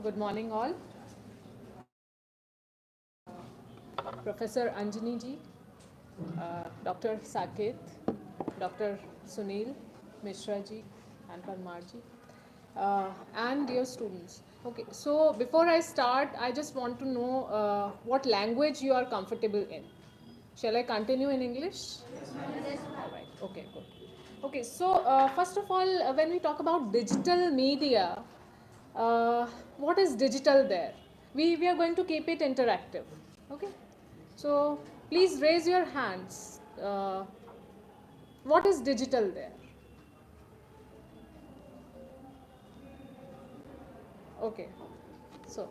Good morning all. Professor Anjani ji, Dr. Saket, Dr. Sunil Mishra ji and Parmar ji, and dear students. Okay, so before I start, I just want to know what language you are comfortable in. Shall I continue in English? Yes. All right. Okay, good. Okay, so first of all, when we talk about digital media, what is digital there? We are going to keep it interactive. Okay, so please raise your hands. What is digital there? Okay, so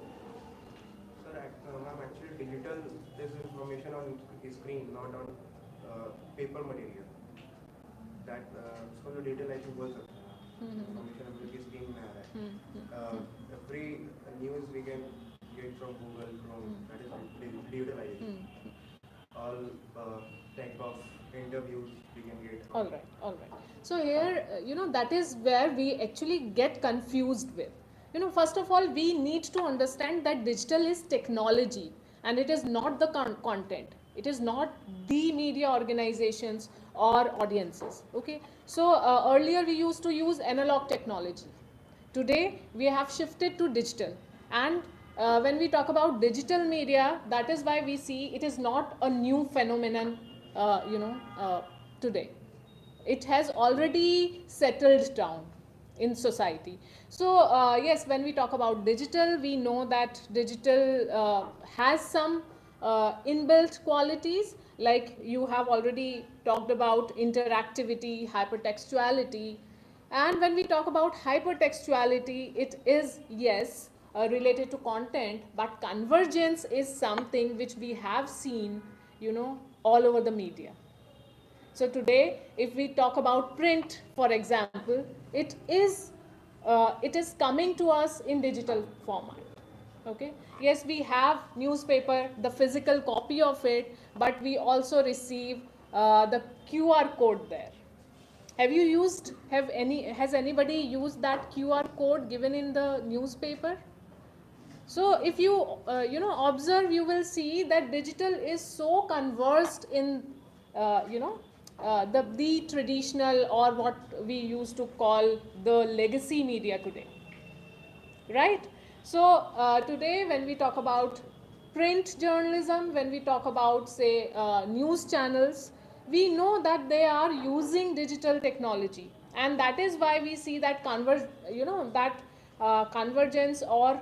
Sir, ma'am, actually digital is information on screen, not on paper material. That उसको जो detail I think बोल सकते हैं ना, information हम लोग की screen में आ रहा है. Every news we can get from Google, from that is digitalization. All type of interviews we can get. all right. So here, that is where we actually get confused with. First of all, we need to understand that digital is technology and it is not the content. It is not the media organizations or audiences. Okay. So earlier we used to use analog technology. Today we have shifted to digital, and when we talk about digital media, that is why we see it is not a new phenomenon, today. It has already settled down in society. So yes, when we talk about digital, we know that digital has some inbuilt qualities, like you have already talked about interactivity, hypertextuality. And when we talk about hypertextuality, it is, yes, related to content, but convergence is something which we have seen, all over the media. So today, if we talk about print, for example, it is coming to us in digital format. Okay. Yes, we have newspaper, the physical copy of it, but we also receive the QR code there. Has anybody used that QR code given in the newspaper? So if you observe, you will see that digital is so conversed in the traditional, or what we used to call the legacy media today, right? So today when we talk about print journalism, when we talk about, say, news channels, we know that they are using digital technology, and that is why we see that convergence, or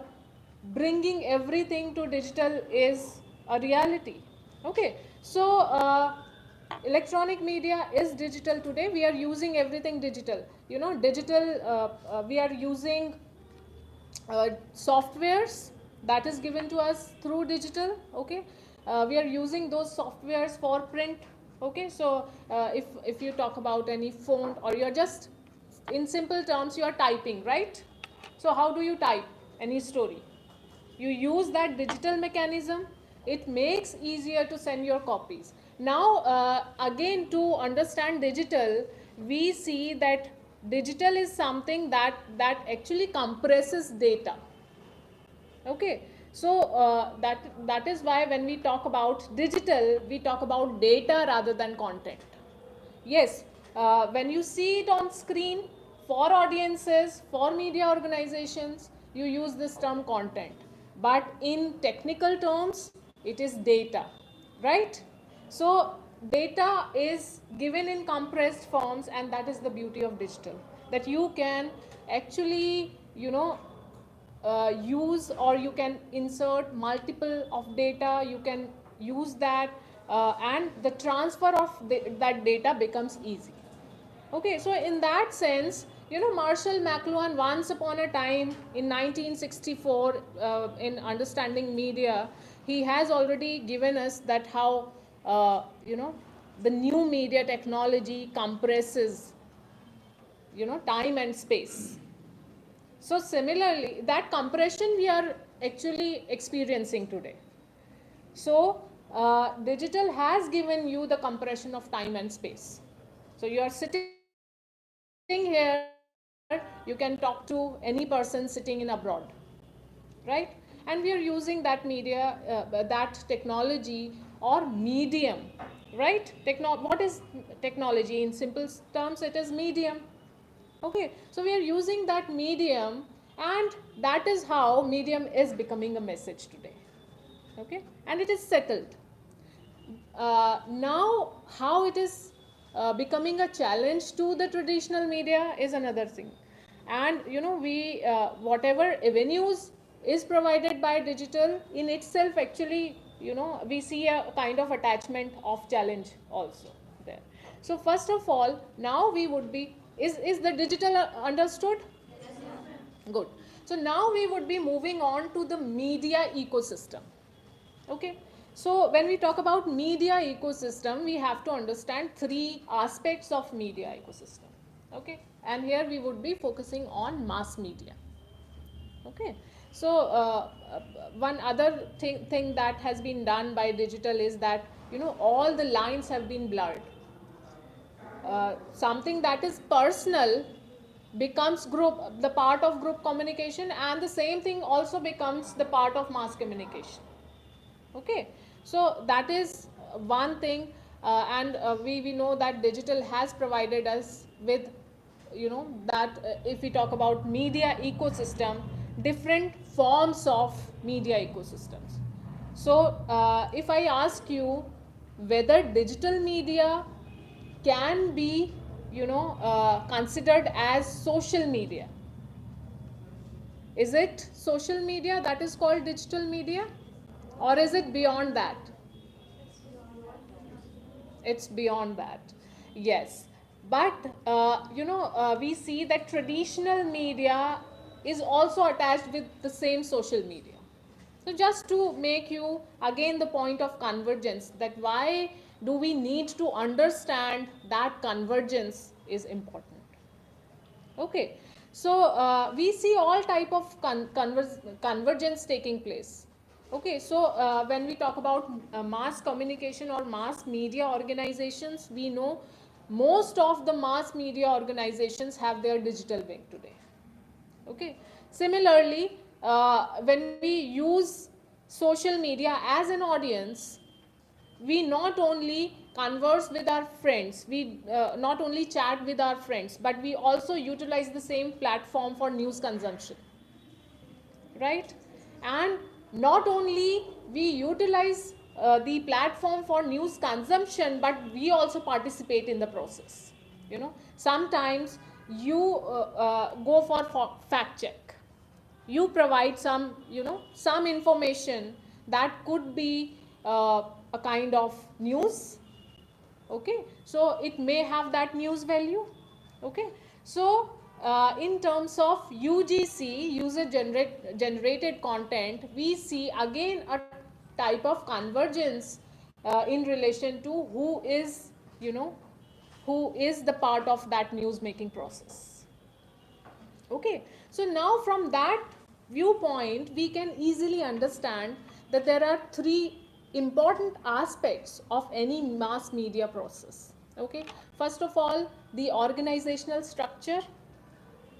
bringing everything to digital, is a reality. Okay, so electronic media is digital today. We are using everything digital. We are using softwares that is given to us through digital. Okay, we are using those softwares for print. Okay, so if you talk about any font, or you're just, in simple terms, you are typing, right? So how do you type any story? You use that digital mechanism. It makes easier to send your copies. Now again, to understand digital, we see that digital is something that actually compresses data. Okay, so that is why when we talk about digital, we talk about data rather than content. Yes, when you see it on screen, for audiences, for media organizations, you use this term content, but in technical terms, it is data, right? So data is given in compressed forms, and that is the beauty of digital, that you can actually use, or you can insert multiple of data, you can use that, and the transfer of that data becomes easy. Okay, so in that sense, Marshall McLuhan, once upon a time in 1964, in Understanding Media, he has already given us that how the new media technology compresses time and space. So similarly, that compression we are actually experiencing today. So digital has given you the compression of time and space. So you are sitting here, you can talk to any person sitting in abroad. right? And we are using that media, that technology or medium, right? What is technology? In simple terms, it is medium. Okay, so we are using that medium, and that is how medium is becoming a message today. Okay, and it is settled. Now, how it is becoming a challenge to the traditional media is another thing. And we whatever avenues is provided by digital in itself, actually, we see a kind of attachment of challenge also there. So first of all, now we would be, is the digital understood? Good. So now we would be moving on to the media ecosystem. Okay, so when we talk about media ecosystem, we have to understand three aspects of media ecosystem. Okay, and here we would be focusing on mass media. Okay, so one other thing that has been done by digital is that all the lines have been blurred. Something that is personal becomes the part of group communication, and the same thing also becomes the part of mass communication. Okay, so that is one thing, and we know that digital has provided us with that if we talk about media ecosystem, different forms of media ecosystems. So if I ask you whether digital media can be considered as social media, is it social media that is called digital media, or is it beyond that? It's beyond that. Yes, but we see that traditional media is also attached with the same social media. So just to make you again the point of convergence, that why do we need to understand that convergence is important. Okay, so we see all type of convergence taking place. Okay, so when we talk about mass communication or mass media organizations, we know most of the mass media organizations have their digital wing today. Okay, similarly, when we use social media as an audience, we not only converse with our friends, we not only chat with our friends, but we also utilize the same platform for news consumption, right? And not only we utilize the platform for news consumption, but we also participate in the process. Sometimes you go for fact check, you provide some information that could be a kind of news. Okay, so it may have that news value. Okay, so in terms of UGC, user generated content, we see again a type of convergence in relation to who is the part of that news making process. Okay, so now from that viewpoint, we can easily understand that there are three important aspects of any mass media process. Okay, first of all, the organizational structure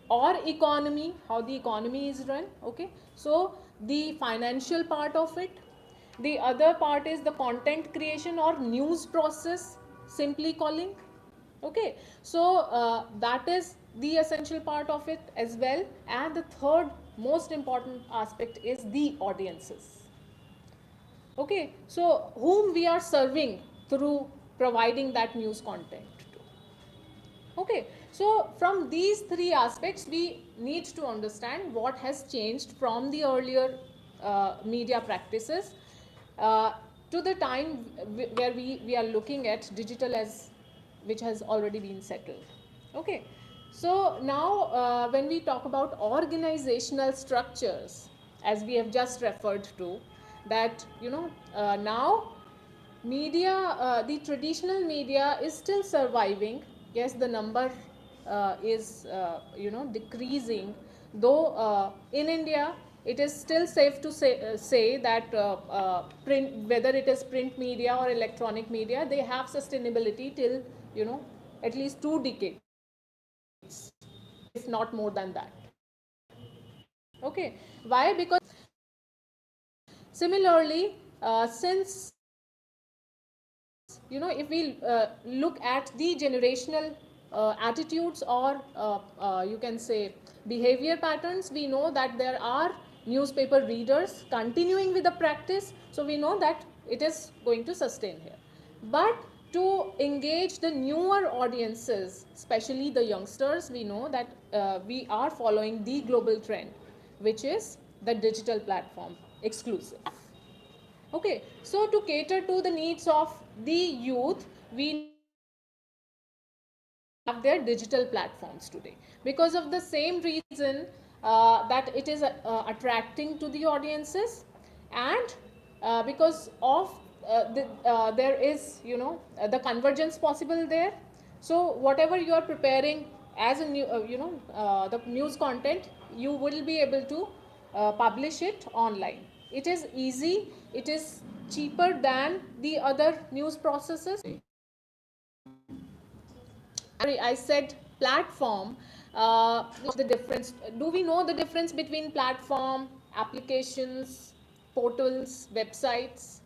or economy, how the economy is run. Okay, so the financial part of it. The other part is the content creation or news process, simply calling. Okay, so that is the essential part of it as well. And the third most important aspect is the audiences. Okay, so whom we are serving through providing that news content to. Okay, so from these three aspects, we need to understand what has changed from the earlier media practices to the time where we are looking at digital as which has already been settled. Okay, so now when we talk about organizational structures, as we have just referred to, that now media, the traditional media is still surviving. Yes, the number is decreasing, though in India it is still safe to say that print, whether it is print media or electronic media, they have sustainability till at least 2 decades, if not more than that. Okay, why? Because Similarly, since if we look at the generational attitudes or you can say behavior patterns, we know that there are newspaper readers continuing with the practice, so we know that it is going to sustain here. But to engage the newer audiences, especially the youngsters, we know that we are following the global trend, which is the digital platform exclusive. Okay, so to cater to the needs of the youth, we have their digital platforms today. Because of the same reason that it is attracting to the audiences, and because of there is the convergence possible there. So whatever you are preparing as a new the news content, you will be able to publish it online. It is easy, it is cheaper than the other news processes. I said platform. The difference, do we know the difference between platform, applications, portals, websites?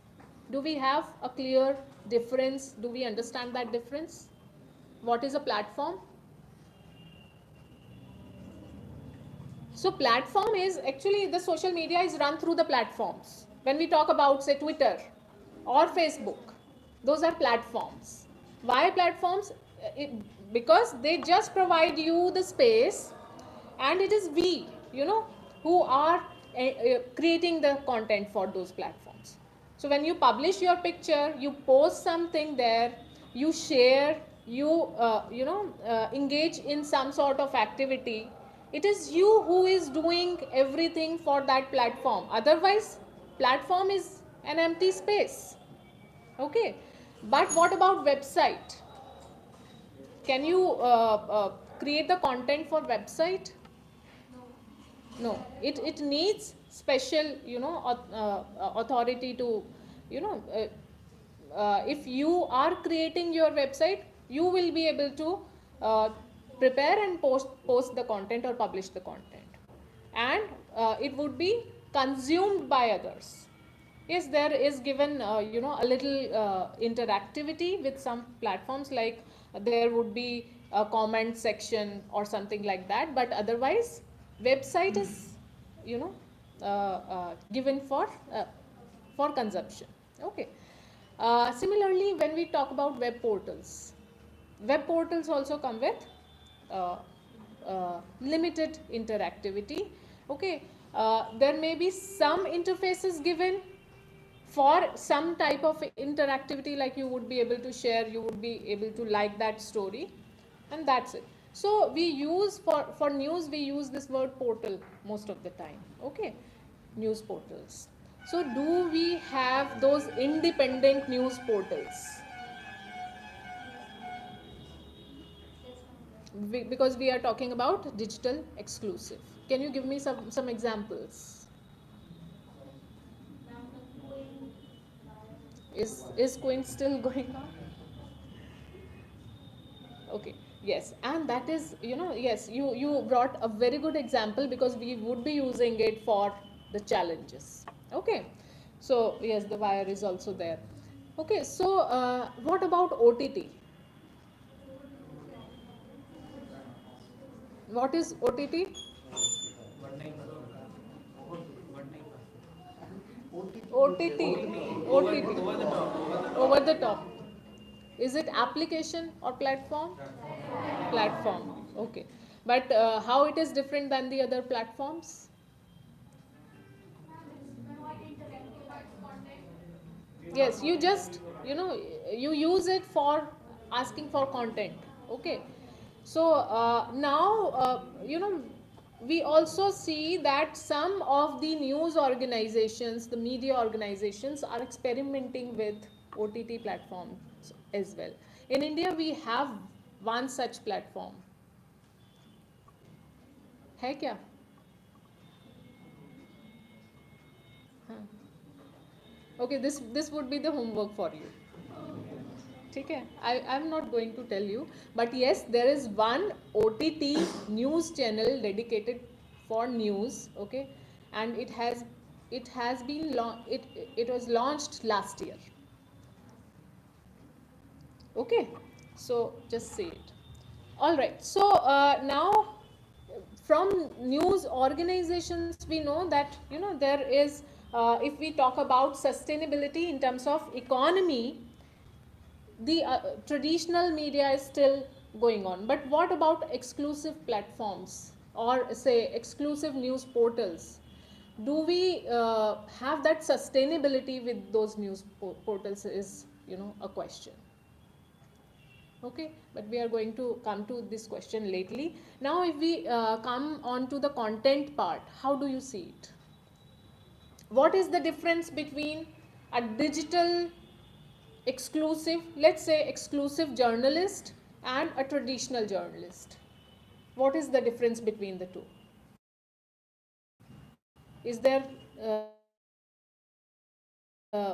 Do we have a clear difference? Do we understand that difference? What is a platform? So platform is actually, the social media is run through the platforms. When we talk about say Twitter or Facebook, those are platforms. Why platforms? Because they just provide you the space, and it is we who are creating the content for those platforms. So when you publish your picture, you post something there, you share, you engage in some sort of activity, it is you who is doing everything for that platform. Otherwise, platform is an empty space. Okay, but what about website? Can you create the content for website? No, it needs special authority to if you are creating your website, you will be able to prepare and post the content or publish the content, and it would be consumed by others. Yes, there is given a little interactivity with some platforms, like there would be a comment section or something like that, but otherwise website is given for consumption. Okay. Similarly, when we talk about web portals also come with limited interactivity. Okay, there may be some interfaces given for some type of interactivity, like you would be able to share, you would be able to like that story, and that's it. So we use for news, we use this word portal most of the time. Okay, news portals. So do we have those independent news portals? Because we are talking about digital exclusive. Can you give me some examples? Is Queen still going on? Okay, yes, and that is yes, you brought a very good example, because we would be using it for the challenges. Okay, so yes, the wire is also there. Okay, so what about OTT? What is OTT? OTT, OTT, over the top. Is it application or platform? Platform. Okay, but how it is different than the other platforms? Yes, you just you use it for asking for content. Okay, so now we also see that some of the news organizations, the media organizations, are experimenting with OTT platforms as well. In India, we have one such platform. है क्या? हाँ. Okay, this would be the homework for you. ठीक है, I'm not going to tell you, but yes, there is one OTT news channel dedicated for news. Okay, and it has it has been it was launched last year. Okay, so just say it. All right, so now from news organizations we know that there is if we talk about sustainability in terms of economy, the traditional media is still going on, but what about exclusive platforms or say exclusive news portals? Do we have that sustainability with those news portals is a question. Okay, but we are going to come to this question lately. Now if we come on to the content part, how do you see it? What is the difference between a digital exclusive, let's say exclusive journalist, and a traditional journalist? What is the difference between the two? Is there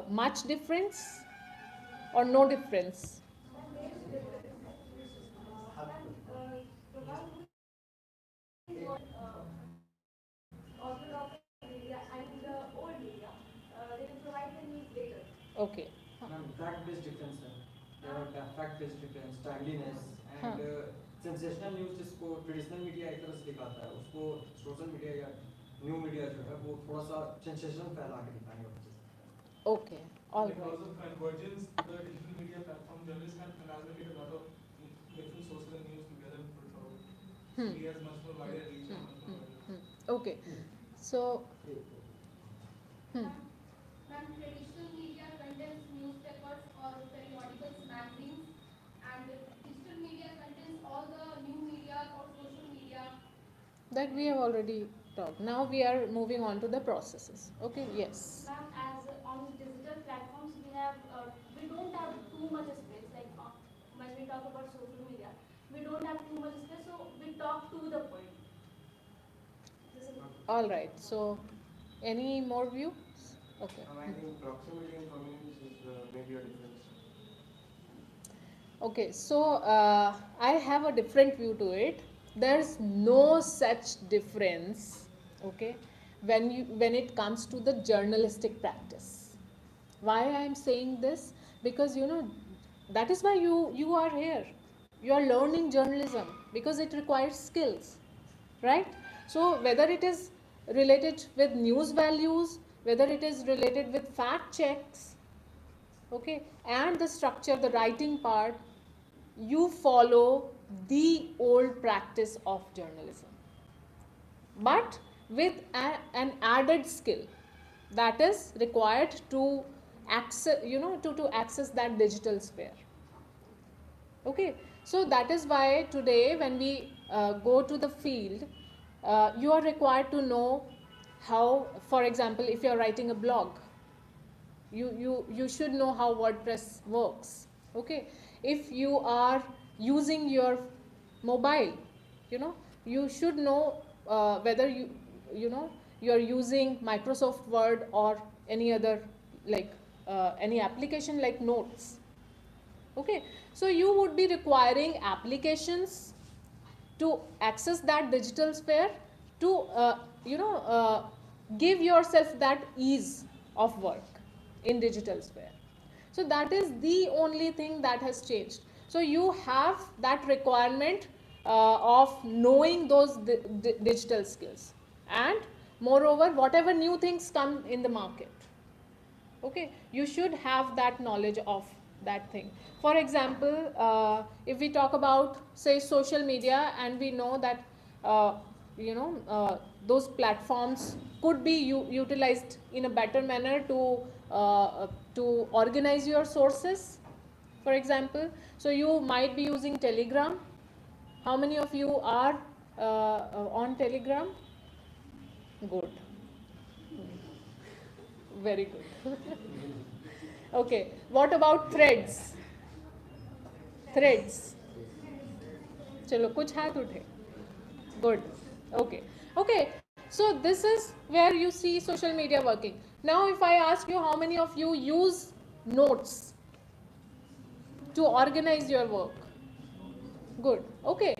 much difference or no difference? Okay. Fact-based difference है. There are fact-based difference, timeliness and sensational news जिसको traditional media एक तरह से दिखाता है, उसको social media या new media जो है वो थोड़ा सा sensational फैला के दिखाएगा. Okay. All right. Because of convergence, the digital media platform journalists can amalgamate a lot of different sources and news together and put it out. So he has much more wider reach and much more wider. Okay. So. Ma'am, traditional media contains newspapers or periodicals, magazines, and digital media contains all the new media or social media. That we have already talked. Now we are moving on to the processes. Okay, yes. Ma'am, as on digital platforms, we don't have too much space. Like when we talk about social media, we don't have too much space, so we talk to the point. All right. So, any more views? Okay. I think proximity and convenience is maybe a difference. Okay. So I have a different view to it. There's no such difference. Okay. When it comes to the journalistic practice. Why I am saying this? Because that is why you are here. You are learning journalism because it requires skills, right? So whether it is related with news values, whether it is related with fact checks, okay, and the structure, the writing part, you follow the old practice of journalism, but with an added skill that is required to access, to access that digital sphere. Okay, so that is why today when we go to the field, you are required to know how, for example, if you are writing a blog, you should know how WordPress works. Okay, if you are using your mobile, you should know whether you are using Microsoft Word or any other like any application like Notes. Okay, so you would be requiring applications to access that digital sphere, to give yourself that ease of work in digital sphere. So that is the only thing that has changed. So you have that requirement of knowing those digital skills, and moreover whatever new things come in the market, okay, you should have that knowledge of that thing. For example, if we talk about say social media, and we know that those platforms could be utilized in a better manner to organize your sources, for example. So you might be using Telegram. How many of you are on Telegram? Good. Very good. Okay, what about threads? Threads. Chalo, kuch hath uthe. Good. Okay. So this is where you see social media working. Now if I ask you how many of you use notes to organize your work? Good. Okay.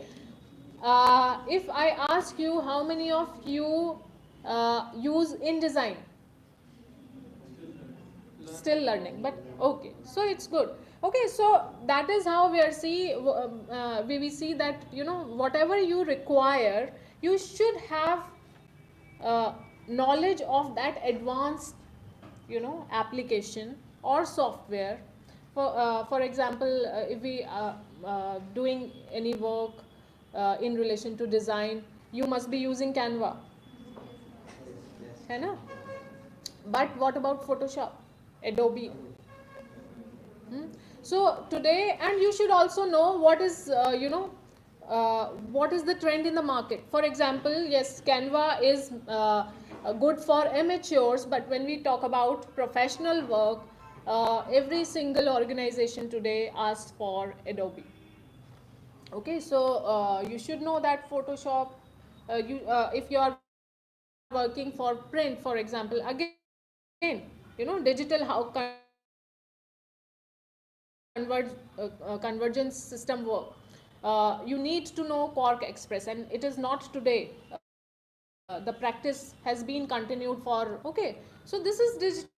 If I ask you how many of you use InDesign Still learning, but okay, so it's good. Okay, so that is how we we see that, you know, whatever you require, you should have knowledge of that advanced, you know, application or software. For example, if we doing any work in relation to design, you must be using Canva, है ना? But what about Photoshop, Adobe? So today, and you should also know what is, what is the trend in the market. For example, yes, Canva is good for amateurs, but when we talk about professional work, every single organization today asks for Adobe. Okay, so you should know that Photoshop, if you are working for print, for example, again, you know, digital, how convergence system work. You need to know Quark Express, and it is not today. The practice has been continued for, okay. So this is digital.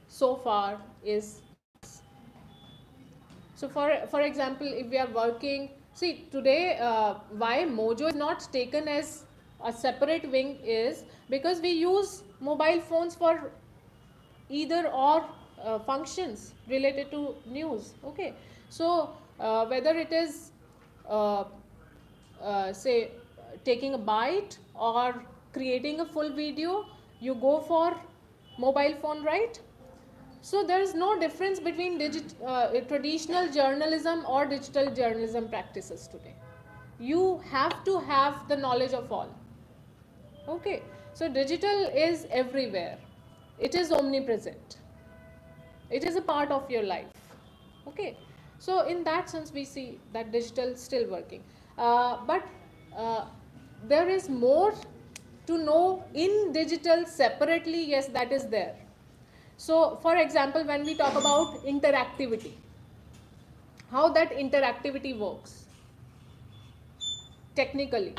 So far is, so for example, if we are working, see today, why Mojo is not taken as a separate wing is because we use mobile phones for either or functions related to news. Okay, so whether it is say taking a bite or creating a full video, you go for mobile phone, right? So there is no difference between traditional journalism or digital journalism practices today. You have to have the knowledge of all. Okay, so digital is everywhere. It is omnipresent. It is a part of your life. Okay, so in that sense we see that digital still working, but there is more to know in digital separately. Yes, that is there. So for example, when we talk about interactivity, how that interactivity works technically.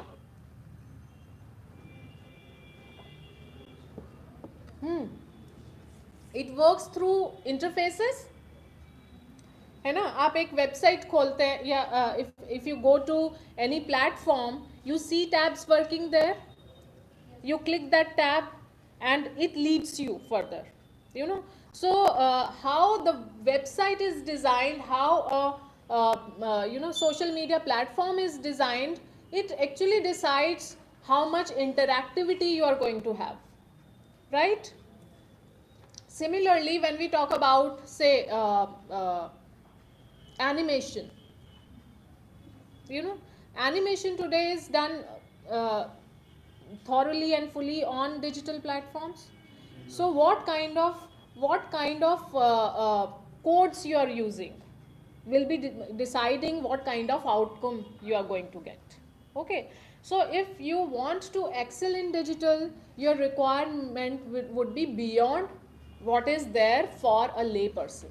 It works through interfaces, है ना? आप एक website खोलते हैं या if you go to any platform, you see tabs working there. You click that tab and it leads you further, you know. So how the website is designed, how you know, social media platform is designed, it actually decides how much interactivity you are going to have, right? Similarly, when we talk about, say, animation, you know, animation today is done thoroughly and fully on digital platforms. So what kind of codes you are using will be deciding what kind of outcome you are going to get. Okay, so if you want to excel in digital, your requirement would be beyond what is there for a lay person.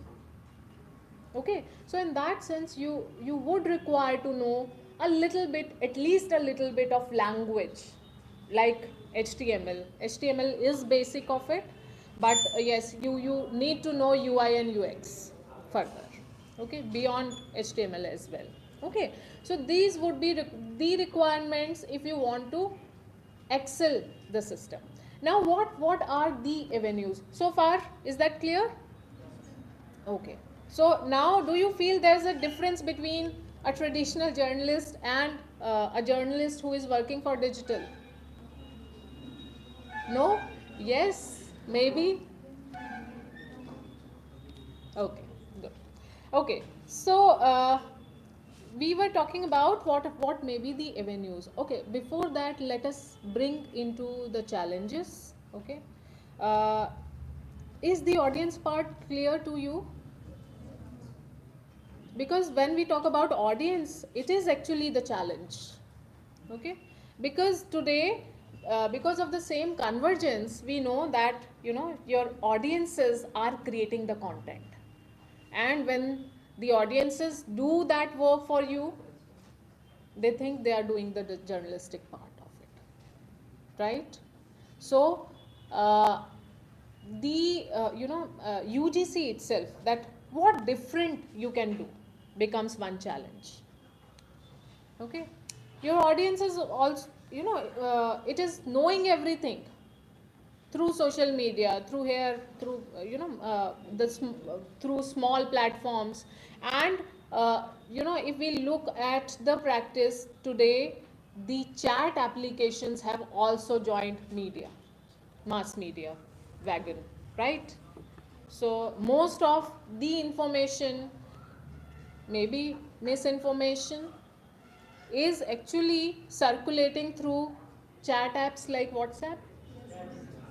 Okay, so in that sense, you would require to know a little bit, at least a little bit of language like HTML. HTML is basic of it, but yes, you need to know UI and UX further. Okay, beyond HTML as well. Okay, so these would be the requirements if you want to excel the system. Now what are the avenues? So far, is that clear? Okay, so now do you feel there's a difference between a traditional journalist and a journalist who is working for digital? No? Yes? Maybe? Okay, good. Okay, so we were talking about what may be the avenues. Okay, before that, let us bring into the challenges. Okay, is the audience part clear to you? Because when we talk about audience, it is actually the challenge. Okay, because today, because of the same convergence, we know that, you know, your audiences are creating the content, and when the audiences do that work for you, they think they are doing the journalistic part of it. right? So the UGC itself, that what different you can do, becomes one challenge. Okay, your audience is also, it is knowing everything through social media, through here, through through small platforms, and if we look at the practice today, the chat applications have also joined media, mass media wagon, right? So most of the information, maybe misinformation, is actually circulating through chat apps like WhatsApp,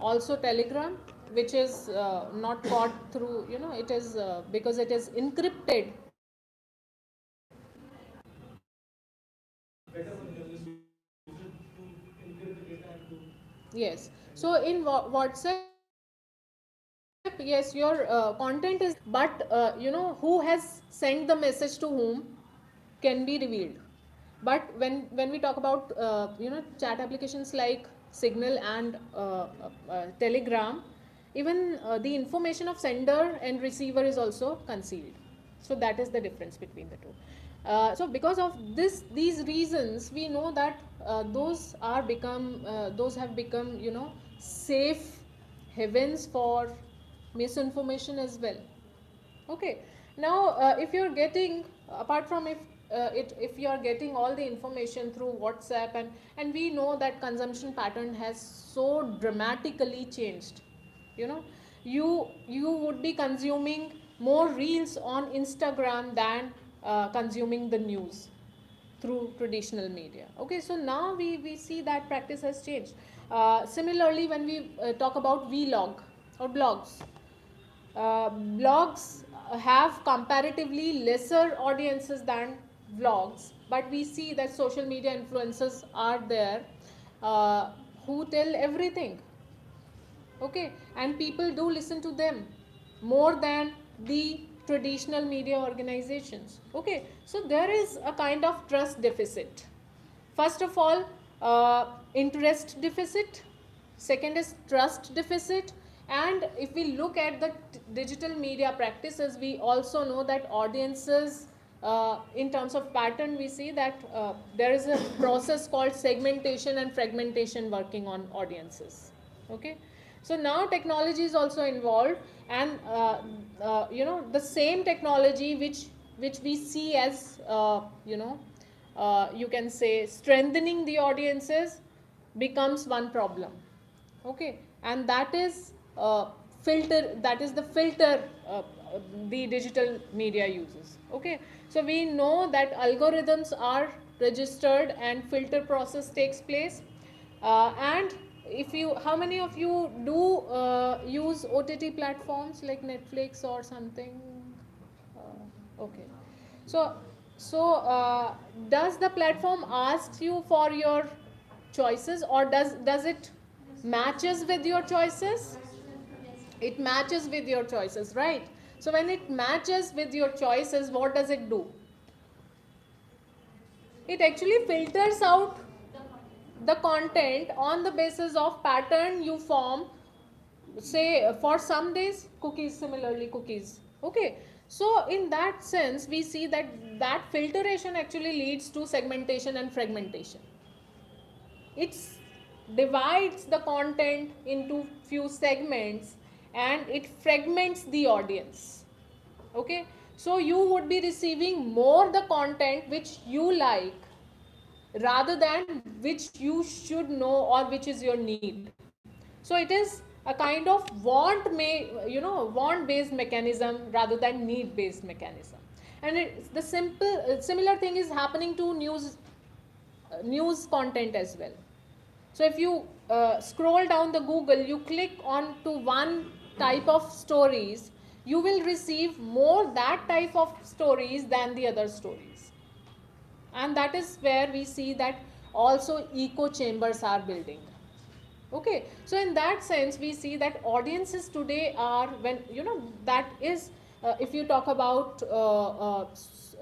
also Telegram, which is not caught through, it is because it is encrypted. Yes. So in WhatsApp, yes, your content is, but who has sent the message to whom can be revealed. But when we talk about chat applications like Signal and Telegram, even the information of sender and receiver is also concealed. So that is the difference between the two. So because of these reasons, we know that those have become safe havens for misinformation as well. Okay, now if you're getting, apart from if you are getting all the information through WhatsApp, and we know that consumption pattern has so dramatically changed, you would be consuming more reels on Instagram than consuming the news through traditional media. Okay, so now we see that practice has changed. Similarly, when we talk about vlog or blogs, blogs have comparatively lesser audiences than vlogs, but we see that social media influencers are there who tell everything. Okay, and people do listen to them more than the traditional media organizations. Okay, so there is a kind of trust deficit. First of all, interest deficit. Second is trust deficit. And if we look at the digital media practices, we also know that audiences, in terms of pattern, we see that there is a process called segmentation and fragmentation working on audiences. Okay, so now technology is also involved, and the same technology which we see as you can say strengthening the audiences becomes one problem. Okay, and that is the filter the digital media uses. Okay, so we know that algorithms are registered and filter process takes place, and if you, how many of you do use OTT platforms like Netflix or something? Okay, so does the platform asks you for your choices, or does it matches with your choices? It matches with your choices, right? So when it matches with your choices, what does it do? It actually filters out the content on the basis of pattern you form. Say for some days, cookies, similarly cookies. Okay, so in that sense, we see that filtration actually leads to segmentation and fragmentation. It divides the content into few segments and it fragments the audience. Okay, so you would be receiving more the content which you like rather than which you should know or which is your need. So it is a kind of want based mechanism rather than need based mechanism. And the similar thing is happening to news content as well. So if you scroll down the Google, you click on to one type of stories, you will receive more that type of stories than the other stories. And that is where we see that also echo chambers are building. Okay, so in that sense, we see that audiences today are, when that is, if you talk about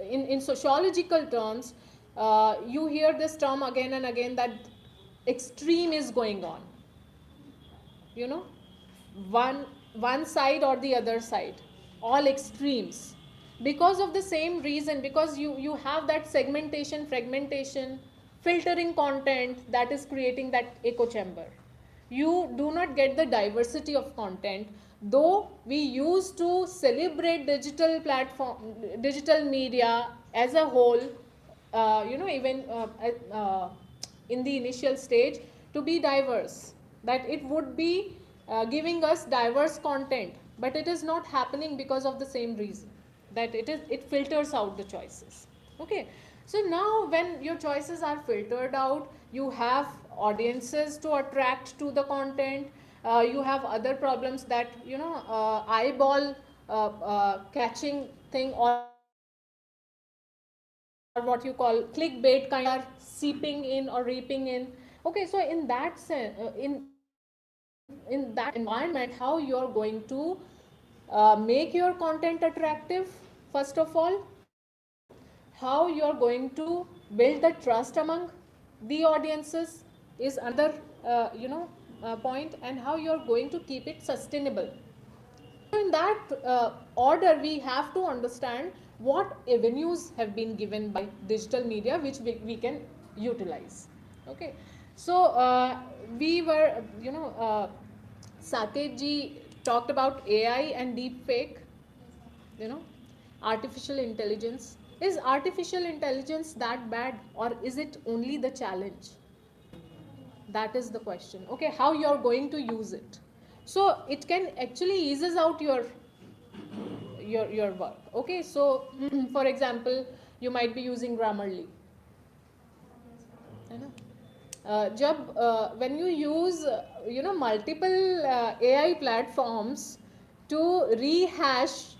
in sociological terms, you hear this term again and again, that extreme is going on, you know, one side or the other side, all extremes, because of the same reason, because you have that segmentation, fragmentation, filtering content that is creating that echo chamber. You do not get the diversity of content, though we used to celebrate digital platform, digital media as a whole, you know, even in the initial stage, to be diverse, that it would be giving us diverse content, but it is not happening because of the same reason, that it filters out the choices. Okay, so now when your choices are filtered out, you have audiences to attract to the content, you have other problems, that you know, eyeball catching thing, or what you call clickbait kind of seeping in or reaping in. Okay, so in that sense, in that environment, how you're going to make your content attractive, first of all, how you're going to build the trust among the audiences is another point, and how you're going to keep it sustainable. So in that order, we have to understand what avenues have been given by digital media which we can utilize. Okay, so we were, Saket ji talked about AI and deep fake, you know, artificial intelligence. Is artificial intelligence that bad, or is it only the challenge? That is the question. Okay, how you're going to use it. So it can actually eases out your work. Okay, so for example, you might be using Grammarly, है ना? जब when you use multiple AI platforms to rehash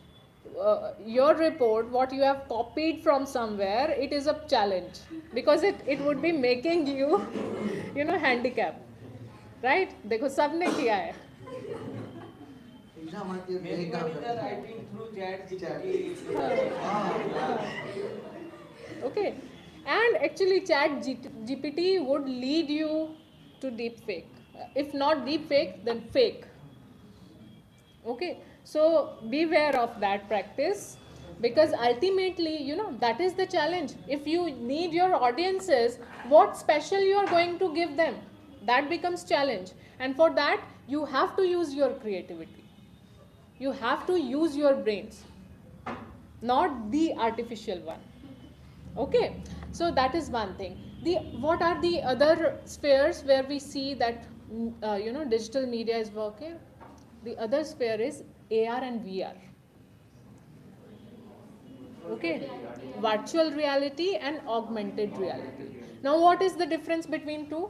your report, what you have copied from somewhere, it is a challenge, because it would be making you handicap, right? देखो सबने किया है. Maybe when they are writing through chat GPT. Okay, and actually chat GPT would lead you to deep fake, if not deep fake, then fake. Okay, so beware of that practice, because ultimately, that is the challenge. If you need your audiences, what special you are going to give them, that becomes challenge. And for that, you have to use your creativity, you have to use your brains, not the artificial one. Okay, so that is one thing. What are the other spheres where we see that digital media is working? The other sphere is AR and VR. Okay, virtual reality and augmented reality. Now what is the difference between two?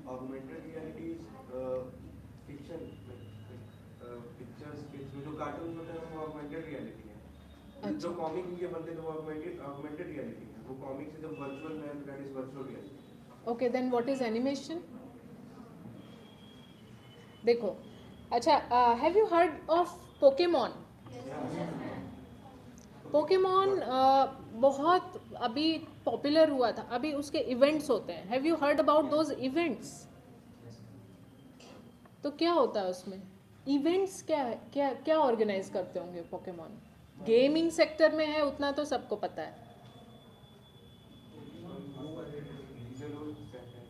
Augmented reality is fiction, pictures, जो cartoon होते हैं वो augmented reality है. जो comic के बनते हैं वो augmented reality है. वो कॉमिक से जब virtual है, that is virtual reality. Okay, then what is animation? देखो, अच्छा, have you heard of Pokemon? Pokemon बहुत अभी पॉपुलर हुआ था, अभी उसके इवेंट्स होते हैं. Have you heard about those events? तो क्या होता है उसमें? इवेंट्स क्या ऑर्गेनाइज करते होंगे पोकेमॉन? गेमिंग सेक्टर में है, उतना तो सबको पता है.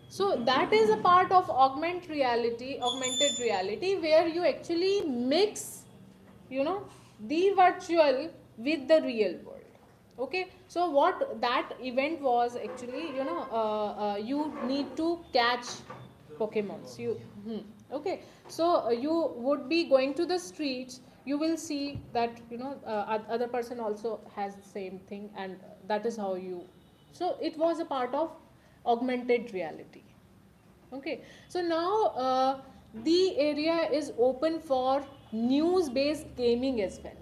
So that is a part of augmented reality, where you actually mix, the virtual with the real world. Okay, so what that event was actually, you need to catch Pokemons. Okay, so you would be going to the streets, you will see that other person also has the same thing, and that is how you. So it was a part of augmented reality. Okay, so now the area is open for news based gaming as well.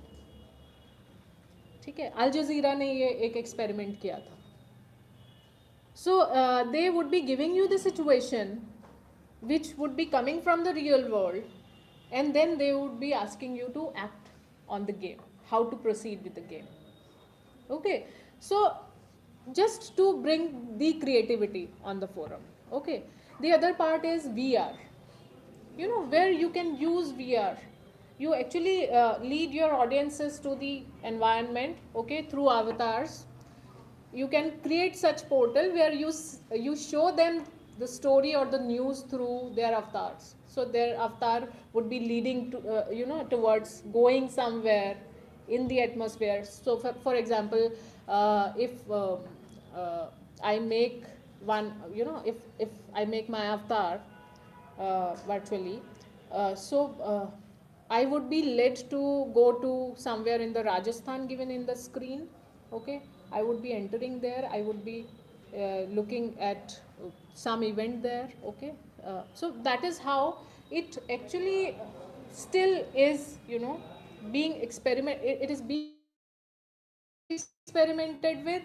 ठीक है, Al Jazeera ने ये एक experiment किया था. So they would be giving you the situation which would be coming from the real world, and then they would be asking you to act on the game, how to proceed with the game. Okay, so just to bring the creativity on the forum. Okay, the other part is VR. You know, where you can use VR. You actually lead your audiences to the environment, okay, through avatars. You can create such portal where you show them the story or the news through their avatars. So their avatar would be leading to towards going somewhere in the atmosphere. So for example, if I make one, if I make my avatar virtually, I would be led to go to somewhere in the Rajasthan given in the screen. Okay, I would be entering there. I would be looking at some event there. Okay, so that is how it actually still is, being it is being experimented with,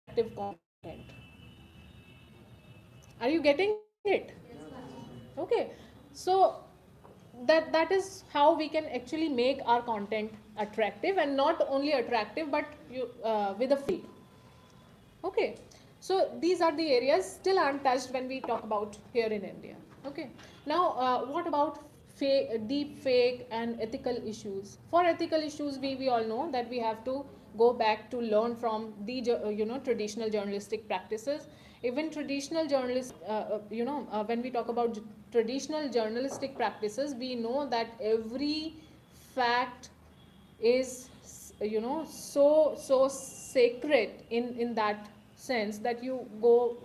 active content. Are you getting it? Okay, so that is how we can actually make our content attractive, and not only attractive but with a feel. Okay, so these are the areas still untouched when we talk about here in India. Okay, now what about deep fake and ethical issues? For ethical issues, we all know that we have to go back to learn from the traditional journalistic practices. Even traditional journalists, when we talk about traditional journalistic practices, we know that every fact is so sacred in that sense that you go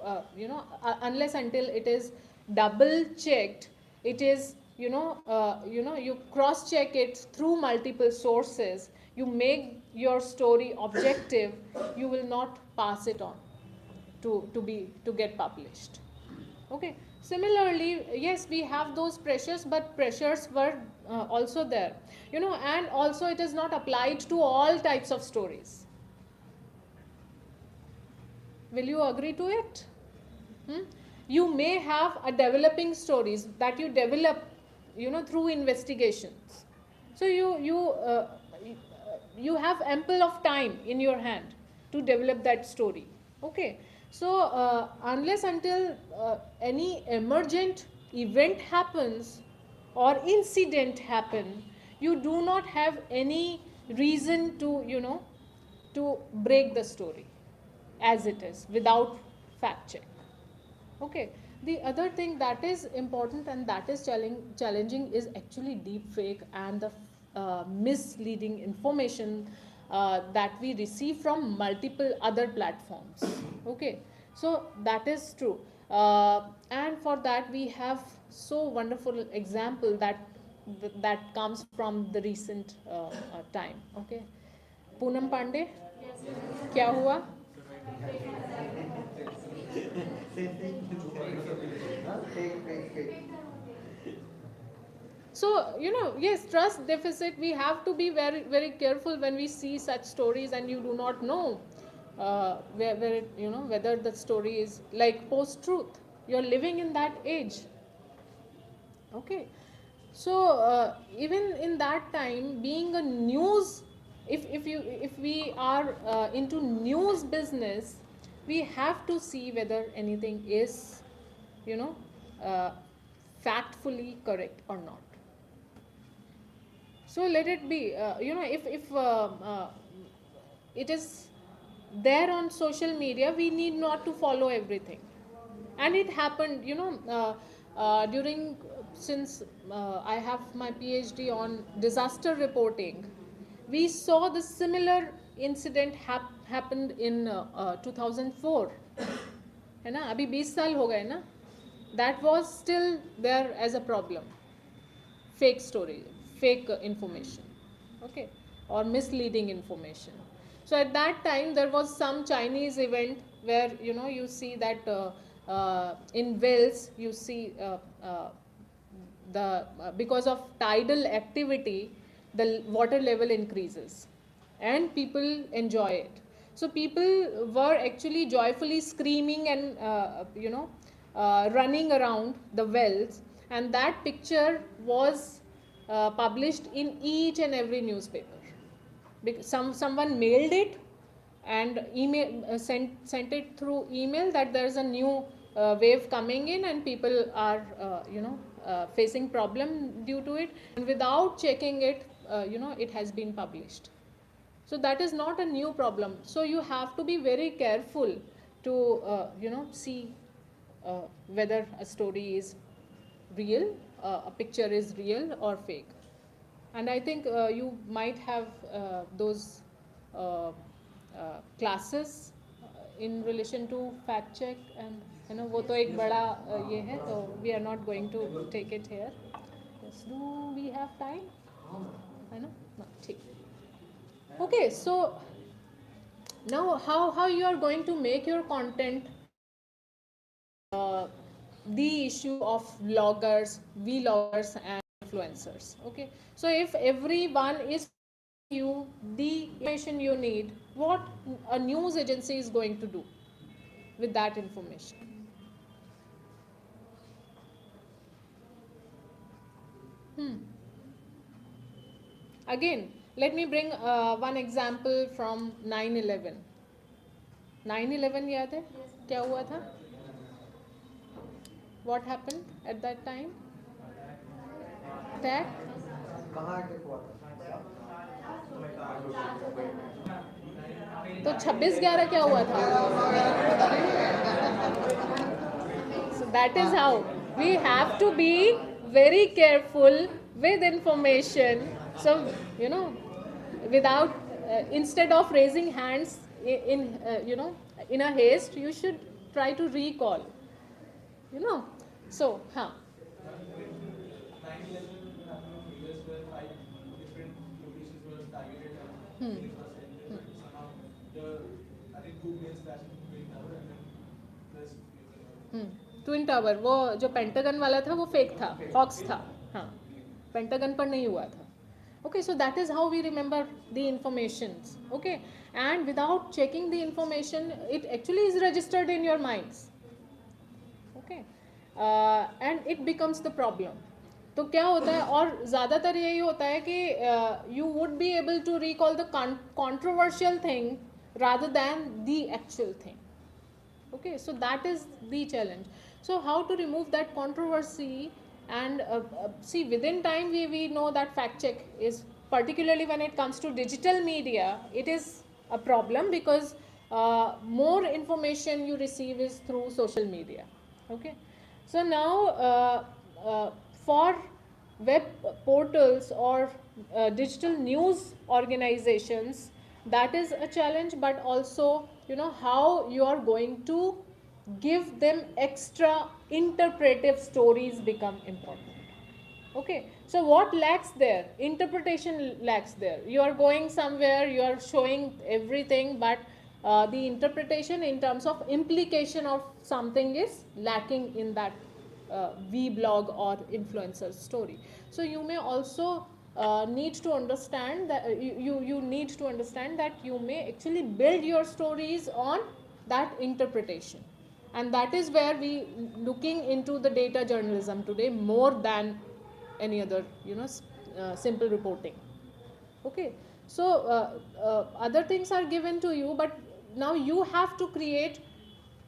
unless until it is double checked, it is you cross check it through multiple sources, you make your story objective, you will not pass it on to get published. Okay, similarly, yes, we have those pressures, but pressures were also there, and also it is not applied to all types of stories. Will you agree to it? You may have a developing stories that you develop through investigations, so you have ample of time in your hand to develop that story. Okay, so unless until any emergent event happens or incident happen, you do not have any reason to break the story as it is without fact check. Okay, the other thing that is important and that is challenging is actually deep fake and the misleading information that we receive from multiple other platforms. Okay, so that is true, and for that we have so wonderful example that comes from the recent time. Okay, Poonam Pandey, क्या हुआ? So yes, trust deficit, we have to be very very careful when we see such stories and you do not know where it, whether the story is like post truth. You're living in that age. Okay, so even in that time, being a news, if we are into news business, we have to see whether anything is uh, factfully correct or not. So let it be, if it is there on social media, we need not to follow everything. And it happened, during, since I have my PhD on disaster reporting, we saw the similar incident happened in 2004. है ना, अभी 20 साल हो गए ना, that was still there as a problem. Fake story, fake information, okay, or misleading information. So at that time there was some Chinese event where you see that in Wales you see because of tidal activity the water level increases and people enjoy it. So people were actually joyfully screaming and running around the wells, and that picture was published in each and every newspaper. Someone mailed it and email sent it through email that there is a new wave coming in and people are facing problem due to it, and without checking it, it has been published. So that is not a new problem. So you have to be very careful to see whether a story is real, a picture is real or fake. And I think you might have those classes in relation to fact check, and वो तो एक बड़ा ये है, तो we are not going to take it here. Yes, do we have time? है ना? No, ठीक. Okay, so now how you are going to make your content the issue of vloggers, vloggers and influencers. Okay, so if everyone is you the information you need, what a news agency is going to do with that information? Again, let me bring one example from 9/11. 9/11 याद है क्या हुआ था? What happened at that time? Attack? तो 26/11 क्या हुआ था? So that is how we have to be very careful with information. So without instead of raising hands in a haste, you should try to recall. So 9/11 US where 5 different locations were targeted and somehow I think 2 planes crashed into Twin Tower and then plus twin tower, वो जो pentagon वाला था वो fake था, hawks था, हाँ, pentagon पर नहीं हुआ था. Okay, so that is how we remember the informations. Okay, and without checking the information, it actually is registered in your minds. Okay, and it becomes the problem. तो क्या होता है, और ज़्यादातर यही होता है कि you would be able to recall the controversial thing rather than the actual thing. Okay, so that is the challenge. So how to remove that controversy? And see, within time we know that fact check is, particularly when it comes to digital media, it is a problem because more information you receive is through social media. Okay, so now for web portals or digital news organizations, that is a challenge, but also how you are going to give them extra interpretive stories become important. Okay, so what lacks there? Interpretation lacks there. You are going somewhere, you are showing everything, but the interpretation in terms of implication of something is lacking in that vlog or influencer story. So you may also need to understand that you need to understand that you may actually build your stories on that interpretation, and that is where we looking into the data journalism today more than any other simple reporting. Okay, so other things are given to you, but now you have to create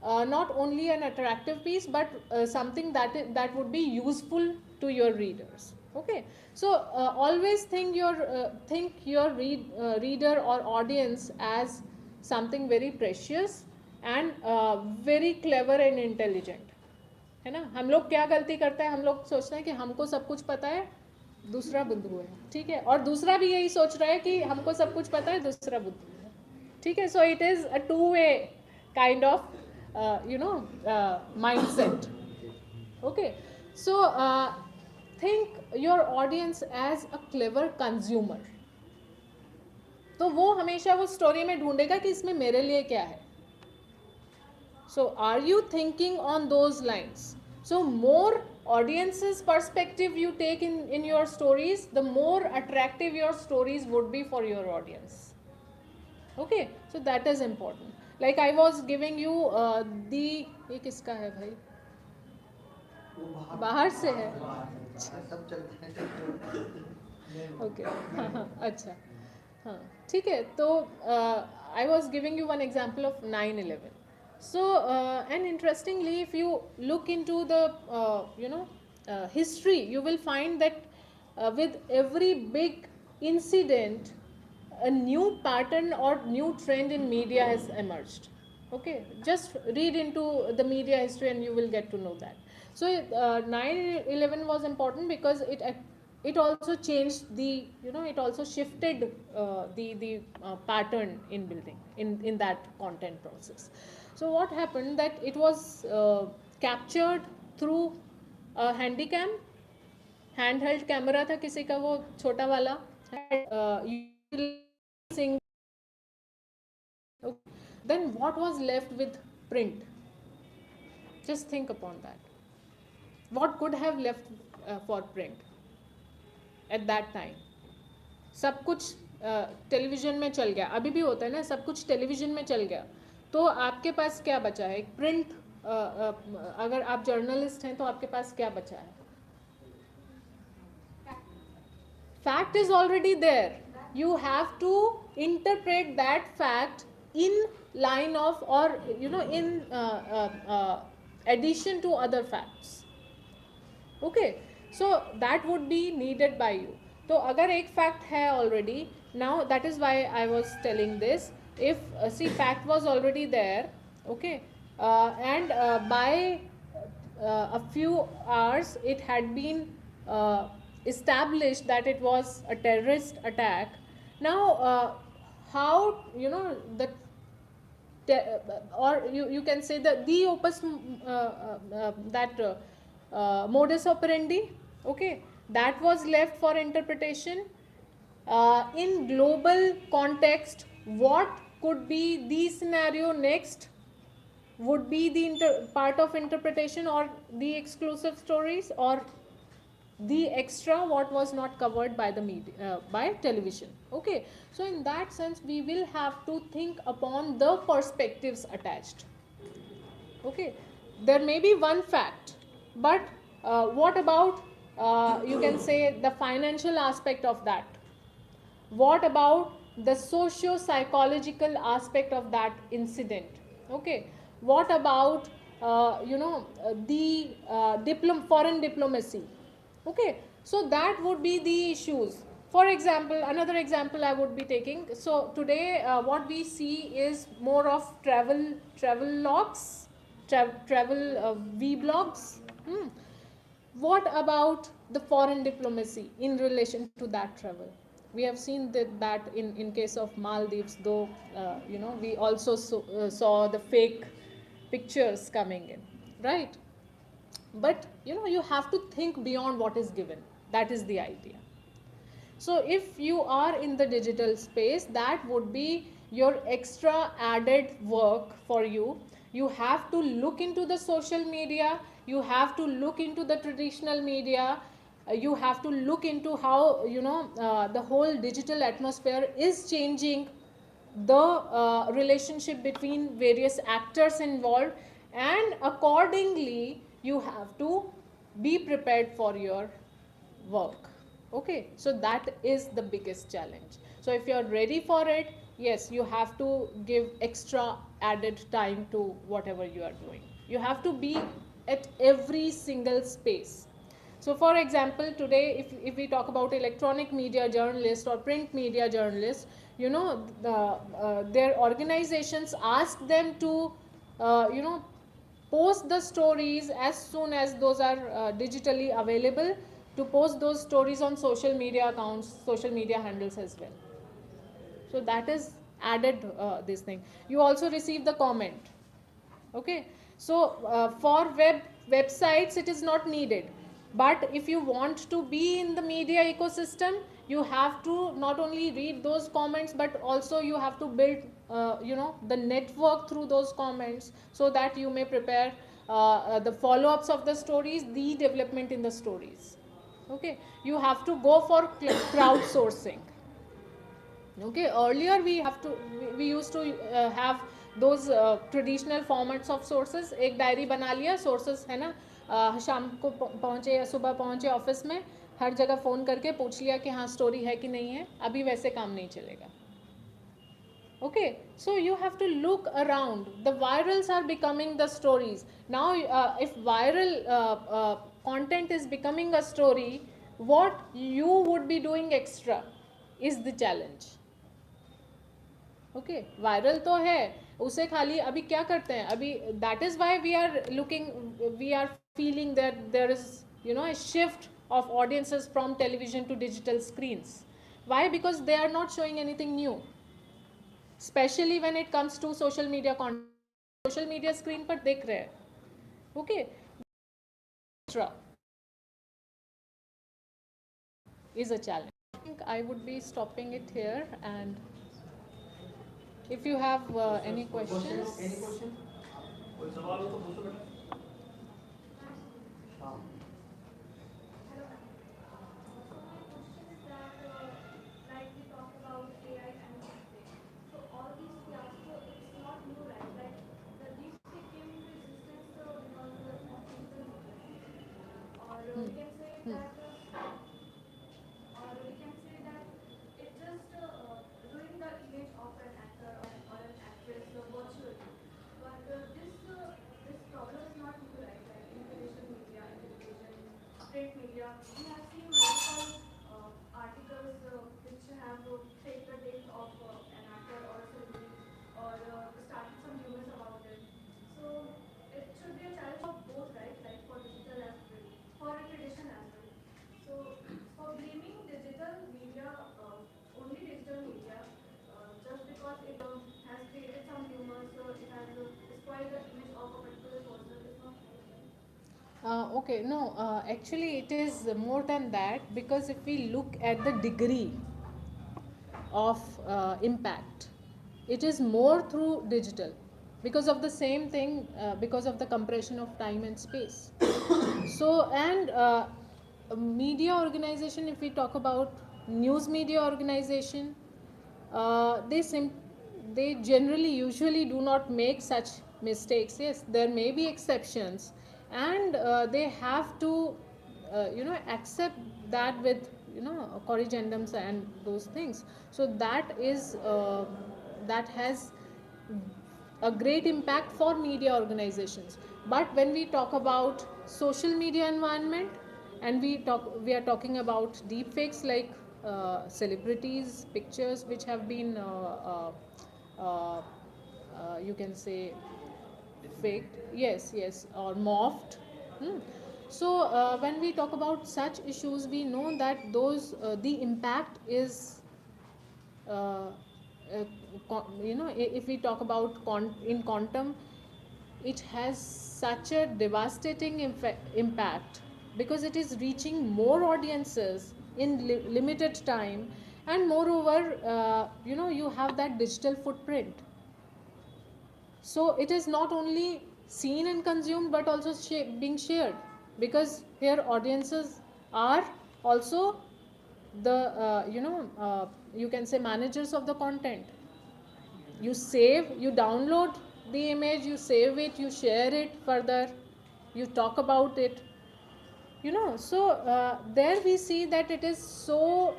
not only an attractive piece, but something that would be useful to your readers. Okay, so always think your reader or audience as something very precious and very clever and intelligent, है ना. हम लोग क्या गलती करते हैं, हम लोग सोचते हैं कि हमको सब कुछ पता है, दूसरा बुद्धू है, ठीक है, और दूसरा भी यही सोच रहा है कि हमको सब कुछ पता है, दूसरा बुद्धू है, ठीक है. So it is a two-way kind of mindset. Okay, so think your audience as a clever consumer. तो वो हमेशा वो स्टोरी में ढूंढेगा कि इसमें मेरे लिए क्या है. So are you thinking on those lines? So more audience's perspective you take in your stories, the more attractive your stories would be for your audience. Okay, so that is important. Like I was giving you the ये किसका है भाई, बाहर से है, सब चलते हैं. ओके, अच्छा. हाँ ठीक है तो I was giving you one example of 9/11. So and interestingly, if you look into the history, you will find that with every big incident, a new pattern or new trend in media has emerged. Okay, just read into the media history and you will get to know that. So 9/11 was important because it also changed the, it also shifted the pattern in building in that content process. So what happened that it was captured through a handycam, handheld camera था किसी का, वो छोटा वाला using. Then what was left with print? Just think upon that. What could have left for print at that time? सब कुछ television में चल गया, अभी भी होता है ना, सब कुछ टेलीविजन में चल गया, तो आपके पास क्या बचा है? एक प्रिंट, अगर आप जर्नलिस्ट हैं तो आपके पास क्या बचा है? Fact is already there. You have to interpret that fact in line of, or in addition to other facts. Okay, so that would be needed by you. तो अगर एक fact है already, now that is why I was telling this. If see, fact was already there, okay, and by a few hours it had been established that it was a terrorist attack. Now how the or you can say the opus that modus operandi, okay, that was left for interpretation. In global context, what could be the scenario next would be the part of interpretation, or the exclusive stories, or the extra what was not covered by the media, by television. Okay, so in that sense we will have to think upon the perspectives attached. Okay, there may be one fact, but what about you can say the financial aspect of that? What about the socio-psychological aspect of that incident? Okay, what about the foreign diplomacy? Okay, so that would be the issues. For example, another example I would be taking. So today what we see is more of travel logs, travel vlogs. What about the foreign diplomacy in relation to that travel? We have seen that in case of Maldives, though we also saw the fake pictures coming in, right? But you have to think beyond what is given. That is the idea. So if you are in the digital space, that would be your extra added work for you. You have to look into the social media, you have to look into the traditional media, you have to look into how the whole digital atmosphere is changing the relationship between various actors involved, and accordingly you have to be prepared for your work. Okay, so that is the biggest challenge. So if you are ready for it, yes, you have to give extra added time to whatever you are doing. You have to be at every single space. So for example, today if we talk about electronic media journalists or print media journalists, their organizations ask them to post the stories as soon as those are digitally available, to post those stories on social media accounts, social media handles as well. So that is added this thing. You also receive the comment. Okay, so for websites it is not needed, but if you want to be in the media ecosystem, you have to not only read those comments, but also you have to build the network through those comments, so that you may prepare the follow-ups of the stories, the development in the stories. Okay, you have to go for crowdsourcing. Okay, earlier we used to have those traditional formats of sources. एक diary बना लिया, sources है ना, शाम को पहुँचे या सुबह पहुँचे ऑफिस में, हर जगह फ़ोन करके पूछ लिया कि हाँ स्टोरी है कि नहीं है, अभी वैसे काम नहीं चलेगा. Okay, so you have to look around. The virals are becoming the stories. Now, if viral content is becoming a story, what you would be doing extra is the challenge. Okay, viral तो है, उसे खाली अभी क्या करते हैं अभी, that is why we are feeling that there is, you know, a shift of audiences from television to digital screens. Why? Because they are not showing anything new. Specially when it comes to social media content, social media screen पर देख रहे हैं. Okay, is a challenge. I think I would be stopping it here, and if you have any questions. Any question? कोई सवाल हो तो पूछो बेटा. हाँ. Hello, ma'am. So my question is that, like we talk about AI and deepfake. So all these fiasco, it's not new, right? Like the deepfake came into existence because of digital media, or we can say that, it just ruined the image of an actor or an actress virtually. But this problem is not new, right? Like in traditional media, in television, print media, we have seen multiple articles which have faked the death of an actor or a celebrity, or started some rumors about it. So it should be a challenge of both, right? Like for digital as well, for tradition as well. So for blaming digital media, only digital media, just because it has created some rumors, it has destroyed the image of a particular person, is not right. Okay, no, actually it is more than that, because if we look at the degree of impact, it is more through digital, because of the same thing, because of the compression of time and space. So, and media organization, if we talk about news media organization, they generally usually do not make such mistakes. Yes, there may be exceptions, and they have to accept that with corrigendums and those things. So that has a great impact for media organizations. But when we talk about social media environment, and we are talking about deep fakes, like celebrities pictures which have been you can say faked, yes, or morphed. Hmm. So when we talk about such issues, we know that those the impact is uh, if we talk about in quantum, it has such a devastating impact, because it is reaching more audiences in limited time, and moreover you have that digital footprint. So it is not only seen and consumed, but also being shared, because here audiences are also the you can say managers of the content. You download the image, you save it, you share it further, you talk about it. So there we see that it is so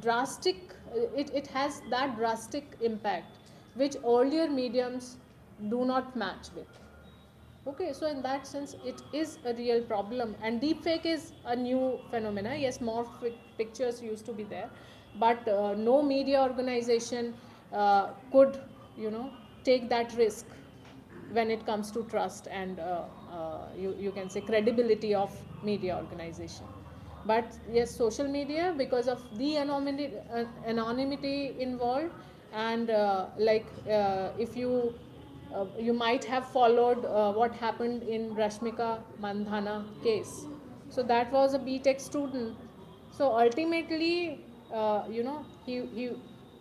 drastic, it has that drastic impact which earlier mediums do not match with. Okay, so in that sense it is a real problem, and deepfake is a new phenomena. Yes, more pictures used to be there, but no media organization could take that risk when it comes to trust and you can say credibility of media organization. But yes, social media, because of the anonymity involved, and if you might have followed what happened in Rashmika Mandhana case. So that was a BTech student. So ultimately,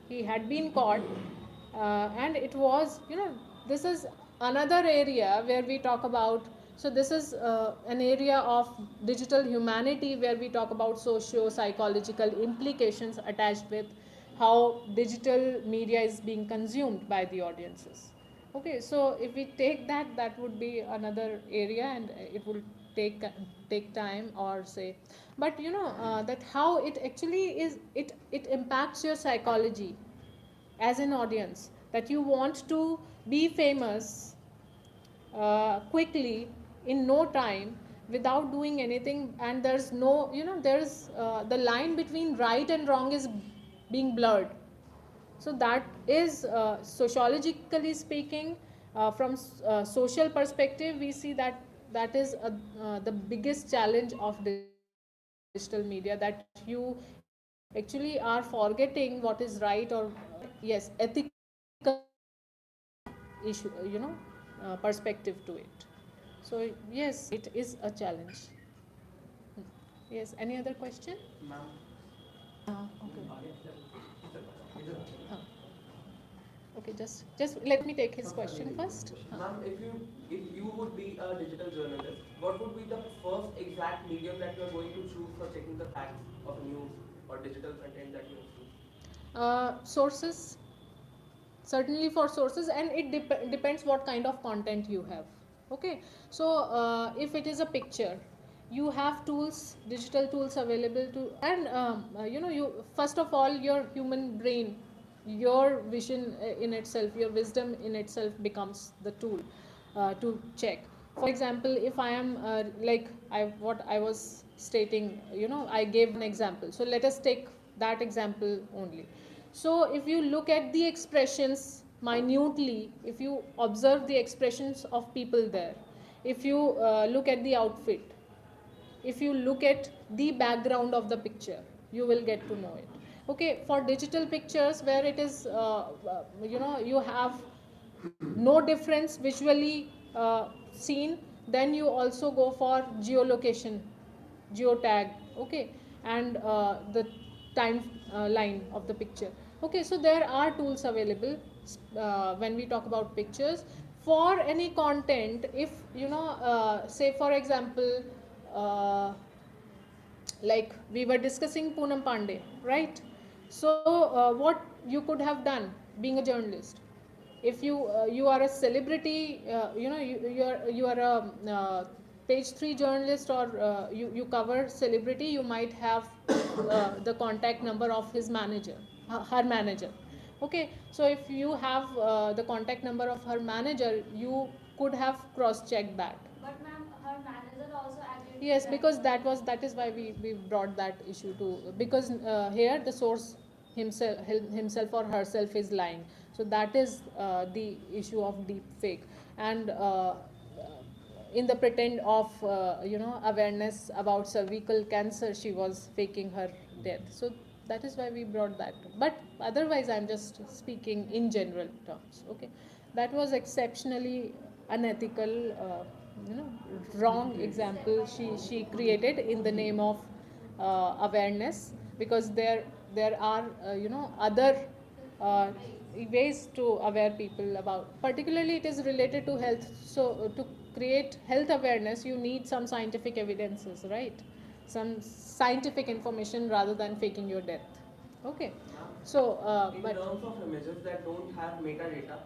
he had been caught, and it was, this is another area where we talk about. So this is an area of digital humanity, where we talk about socio-psychological implications attached with how digital media is being consumed by the audiences. Okay, so if we take that, that would be another area, and it will take take time or say, but that how it actually is, it impacts your psychology as an audience, that you want to be famous quickly in no time without doing anything, and there's no, there's the line between right and wrong is being blurred. So that is sociologically speaking, from social perspective, we see that that is the biggest challenge of digital media, that you actually are forgetting what is right, or yes, ethical issue, perspective to it. So yes, it is a challenge. Yes, any other question? Ma'am. Okay. Huh. Okay, just let me take his question first. Ma'am, if you would be a digital journalist, what would be the first exact medium that you are going to choose for checking the facts of news or digital content that you have choose? Sources, certainly for sources, and it depends what kind of content you have. Okay, so if it is a picture, you have tools, digital tools available to, and you first of all, your human brain, your vision in itself, your wisdom in itself becomes the tool to check. For example, if I am like what I was stating, I gave an example, so let us take that example only. So if you look at the expressions minutely, if you observe the expressions of people there, if you look at the outfit, if you look at the background of the picture, you will get to know it. Okay, for digital pictures where it is you have no difference visually seen, then you also go for geolocation, geotag. Okay, and the time line of the picture. Okay, so there are tools available when we talk about pictures. For any content, if say for example, uh, like we were discussing Poonam Pandey, right? So what you could have done, being a journalist, if you are a celebrity, you are a page 3 journalist, or you cover celebrity, you might have the contact number of his manager, her manager. Okay, so if you have the contact number of her manager, you could have cross checked that. But ma'am, her manager also agreed. Yes, because that is why we brought that issue to, because here the source himself or herself is lying. So that is the issue of deep fake, and in the pretend of awareness about cervical cancer, she was faking her death. So that is why we brought that. But otherwise, I'm just speaking in general terms. Okay, that was exceptionally unethical, you know wrong example she created in the name of awareness, because there are other ways to aware people about, particularly it is related to health. So to create health awareness, you need some scientific evidences, right? Some scientific information rather than faking your death. Okay, so In but terms of images that don't have metadata,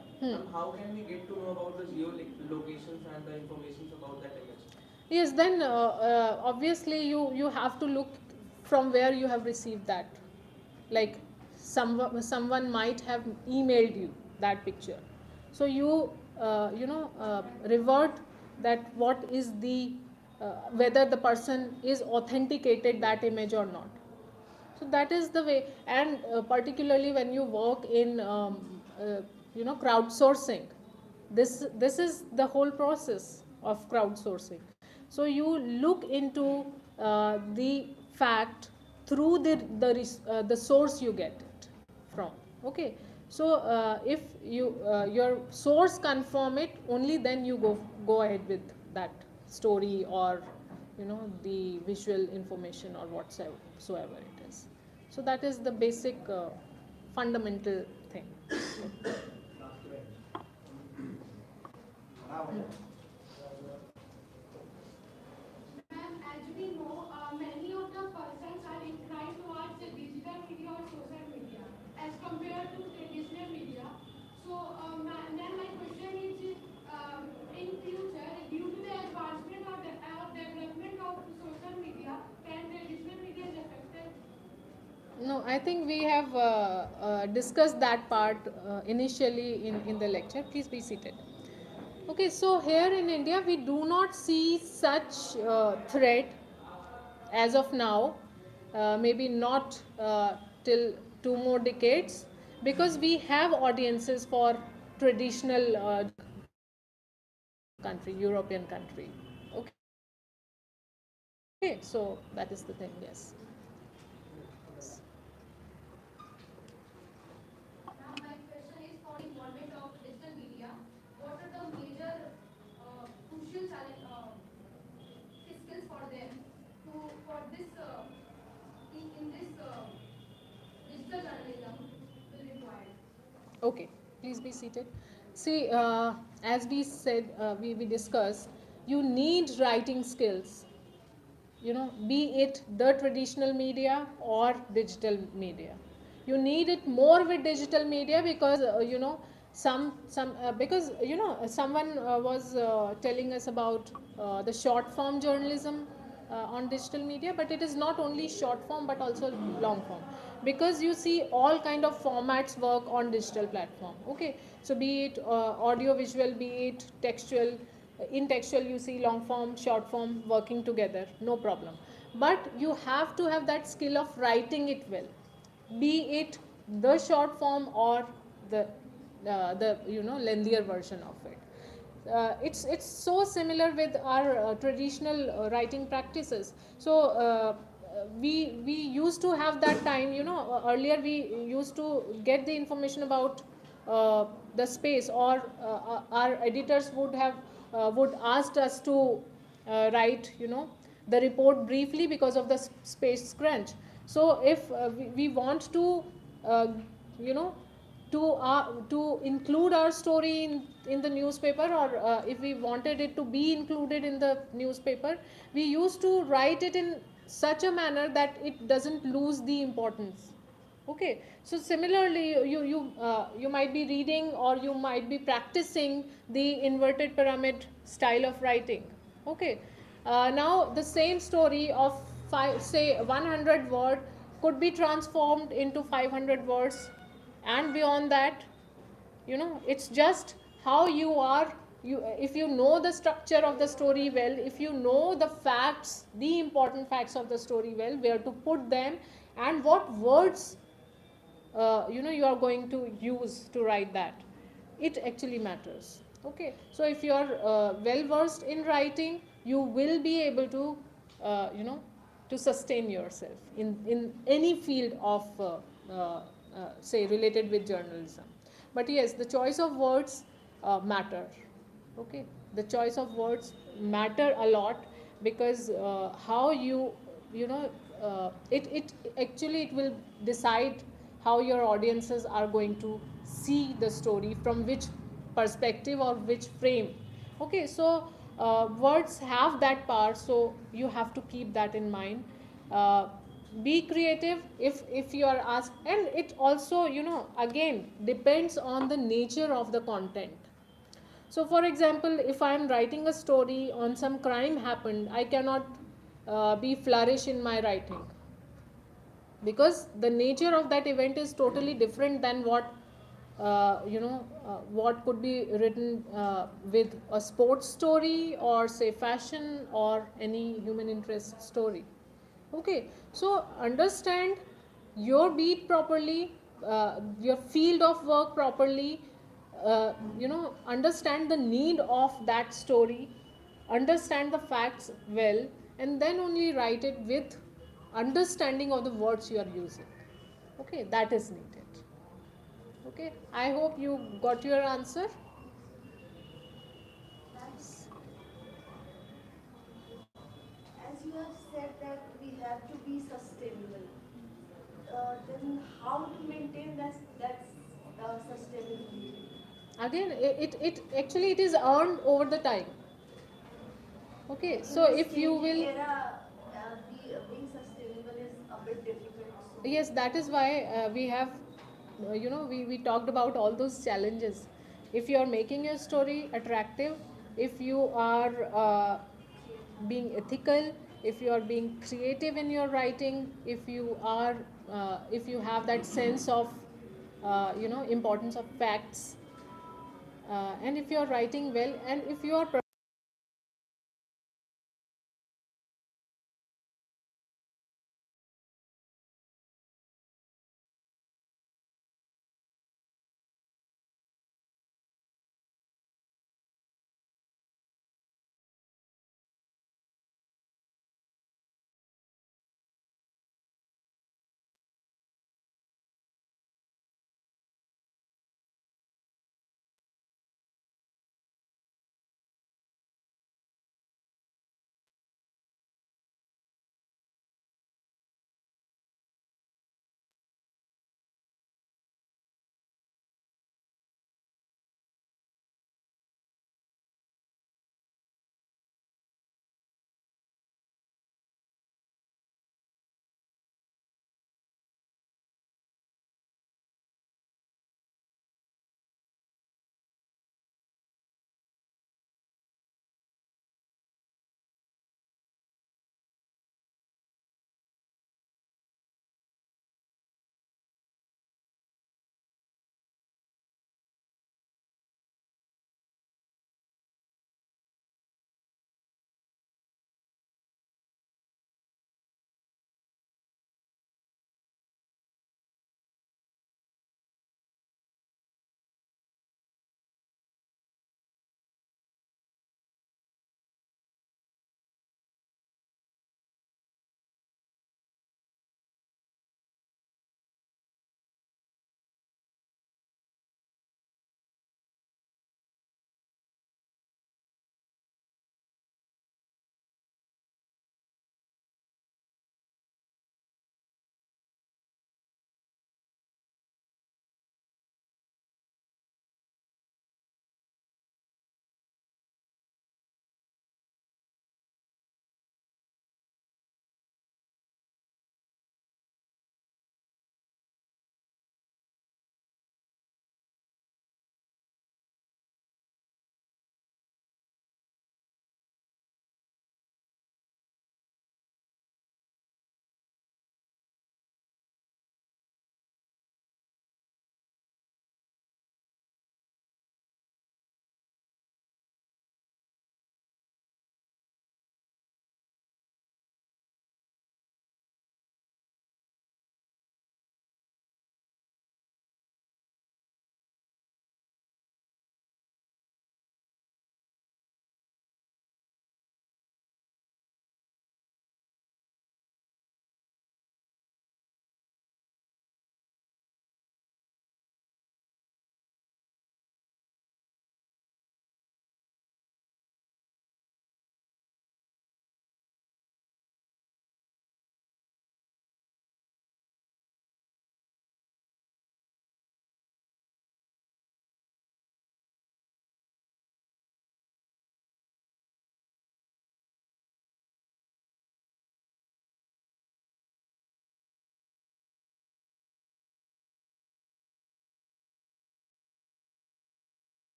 how can we get to know about the geolocations and the information about that image? yes, then obviously you have to look from where you have received that. Like someone might have emailed you that picture, so you revert that what is the whether the person is authenticated that image or not. So that is the way. And particularly when you work in crowdsourcing, this is the whole process of crowdsourcing. So you look into the fact through the source you get it from. Okay, so if your source confirm it, only then you go ahead with that story, or the visual information, or whatsoever it is. So that is the basic fundamental thing. Ma'am, as we know, many of the persons are inclined towards the digital media or social media as compared to traditional media. So, then my question is, in future, due to the advancement of development I think we have discussed that part initially in the lecture. Please be seated. Okay, so here in India, we do not see such threat as of now, maybe not till 2 more decades, because we have audiences for traditional country, European country. Okay, so that is the thing, yes. Now my question is for involvement of digital media. What are the major crucial challenge skills for them to for this in this digital journalism will require? Okay, please be seated. See, as we said, we discussed, you need writing skills, be it the traditional media or digital media. You need it more with digital media because, because, someone was telling us about the short form journalism on digital media, but it is not only short form but also long form, because you see all kind of formats work on digital platform. Okay, so be it audio visual, be it textual. In textual you see long form, short form working together, no problem, but you have to have that skill of writing it well, be it the short form or the lengthier version of it. It's so similar with our traditional writing practices. So we used to have that time, earlier we used to get the information about the space, or our editors would asked us to write the report briefly because of the space crunch. So if we want to uh, you know to include our story in the newspaper, or if we wanted it to be included in the newspaper, we used to write it in such a manner that it doesn't lose the importance. Okay, so similarly you might be reading, or you might be practicing the inverted pyramid style of writing. Okay, now the same story of say 100 word could be transformed into 500 words and beyond that. It's just how you are. If you know the structure of the story well, if you know the facts, the important facts of the story well, where to put them and what words you are going to use to write that, it actually matters. Okay, so if you are well versed in writing, you will be able to to sustain yourself in any field of say related with journalism. But yes, the choice of words matter. Okay, the choice of words matter a lot, because how you know it actually it will decide how your audiences are going to see the story, from which perspective or which frame. Okay, so words have that power, so you have to keep that in mind. Be creative if you are asked, and it also again depends on the nature of the content. So for example, if I am writing a story on some crime happened, I cannot be flourish in my writing, because the nature of that event is totally different than what could be written with a sports story, or say fashion, or any human interest story. Okay, so understand your beat properly, your field of work properly, understand the need of that story, understand the facts well, and then only write it with understanding of the words you are using. Okay, that is needed. Okay, I hope you got your answer. As you have said that we have to be sustainable, then how to maintain that sustainability? Again, it actually it is earned over the time. Okay, so In this if you will, changing era, being sustainable is a bit difficult. So yes, that is why we have we talked about all those challenges. If you are making your story attractive, if you are being ethical, if you are being creative in your writing, if you are if you have that sense of importance of facts, and if you are writing well, and if you are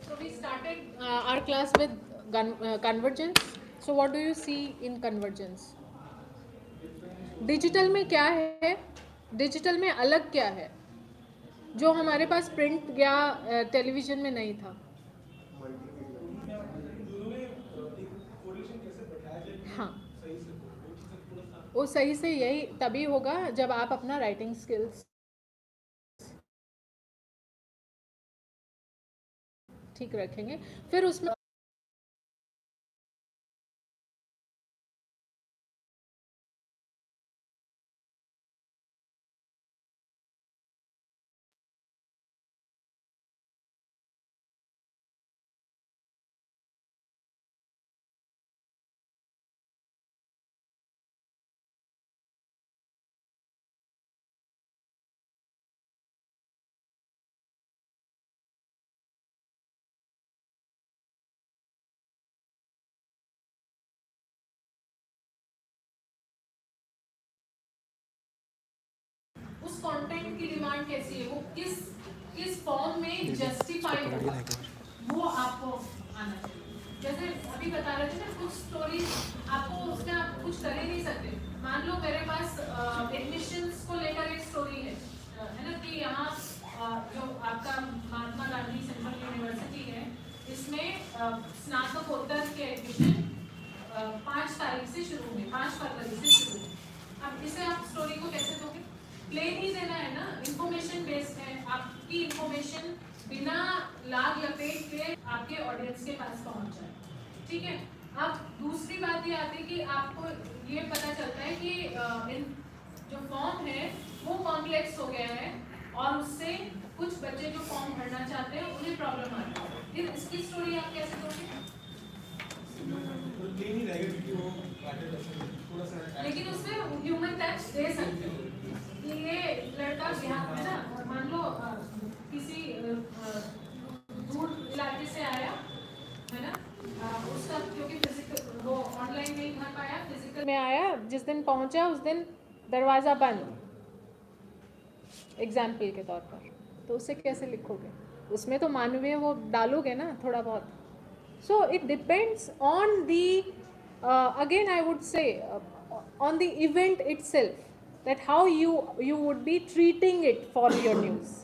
So we started our class with convergence. So what do you see in convergence? Digital में क्या है, digital में अलग क्या है? जो हमारे पास print या टेलीविजन में नहीं था। मल्टीमीडिया दोनों में एक कोरिलेशन कैसे बैठाया जाए कि हाँ, सही से हो, वो चीज़ें थोड़ा सा वो सही से यही तभी होगा जब आप अपना राइटिंग स्किल्स ठीक रखेंगे, फिर उसमें उस कंटेंट की डिमांड कैसी है, वो किस फॉर्म में जस्टिफाई होगा, वो आपको आना चाहिए। जैसे अभी बता रहे थे ना, कुछ स्टोरीज आपको उसमें आप कुछ कर ही नहीं सकते। मान लो मेरे पास एडमिशंस को लेकर एक स्टोरी है ना, कि यहाँ जो आपका महात्मा गांधी सेंट्रल यूनिवर्सिटी है, इसमें स्नातकोत्तर के एडमिशन 5 तारीख से शुरू हुए, 5 फरवरी से शुरू हुए। अब इसे आप स्टोरी को कैसे दोगे? प्लेन ही देना है ना, इंफॉर्मेशन बेस्ड है, आपकी इंफॉर्मेशन बिना लाग लपेट के आपके ऑडियंस के पास पहुंच जाए, ठीक है। अब दूसरी बात ये आती है कि आपको ये पता चलता है कि इन जो फॉर्म है वो कॉम्प्लेक्स हो गया है, और उससे कुछ बच्चे जो फॉर्म भरना चाहते हैं उन्हें प्रॉब्लम आ रही है, फिर इसकी स्टोरी आप कैसे दोगे? प्लेन ही रहेगा क्योंकि वो पैटर्न ऐसे थोड़ा सा लेकिन उसमें ह्यूमन टच दे सकते हो कि ये लड़का बिहार में ना, मान लो किसी दूर इलाके से आया है ना, उसका क्योंकि फिजिकल वो ऑनलाइन नहीं भर पाया, फिजिकल में आया, जिस दिन पहुंचा उस दिन दरवाजा बंद, एग्जाम्पल के तौर पर, तो उसे कैसे लिखोगे? उसमें तो मानवीय वो डालोगे ना थोड़ा बहुत। So it depends on the again I would say on the event itself, that how you would be treating it for your news,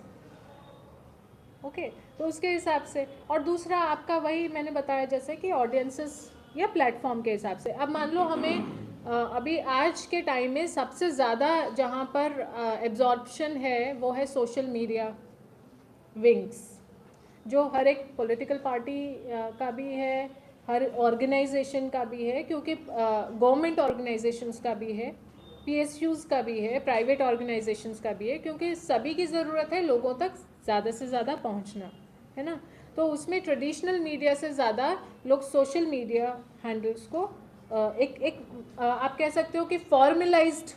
okay? तो उसके हिसाब से। और दूसरा आपका वही मैंने बताया जैसे कि ऑडियंसेस या प्लेटफॉर्म के हिसाब से। अब मान लो हमें अभी आज के टाइम में सबसे ज़्यादा जहाँ पर एब्जॉर्प्शन है वो है सोशल मीडिया विंग्स, जो हर एक पॉलिटिकल पार्टी का भी है, हर ऑर्गेनाइजेशन का भी है, क्योंकि गवर्नमेंट ऑर्गेनाइजेशंस का भी है, पीएसयूज़ का भी है, प्राइवेट ऑर्गेनाइजेशंस का भी है, क्योंकि सभी की ज़रूरत है लोगों तक ज़्यादा से ज़्यादा पहुंचना, है ना। तो उसमें ट्रेडिशनल मीडिया से ज़्यादा लोग सोशल मीडिया हैंडल्स को आप कह सकते हो कि फॉर्मलाइज्ड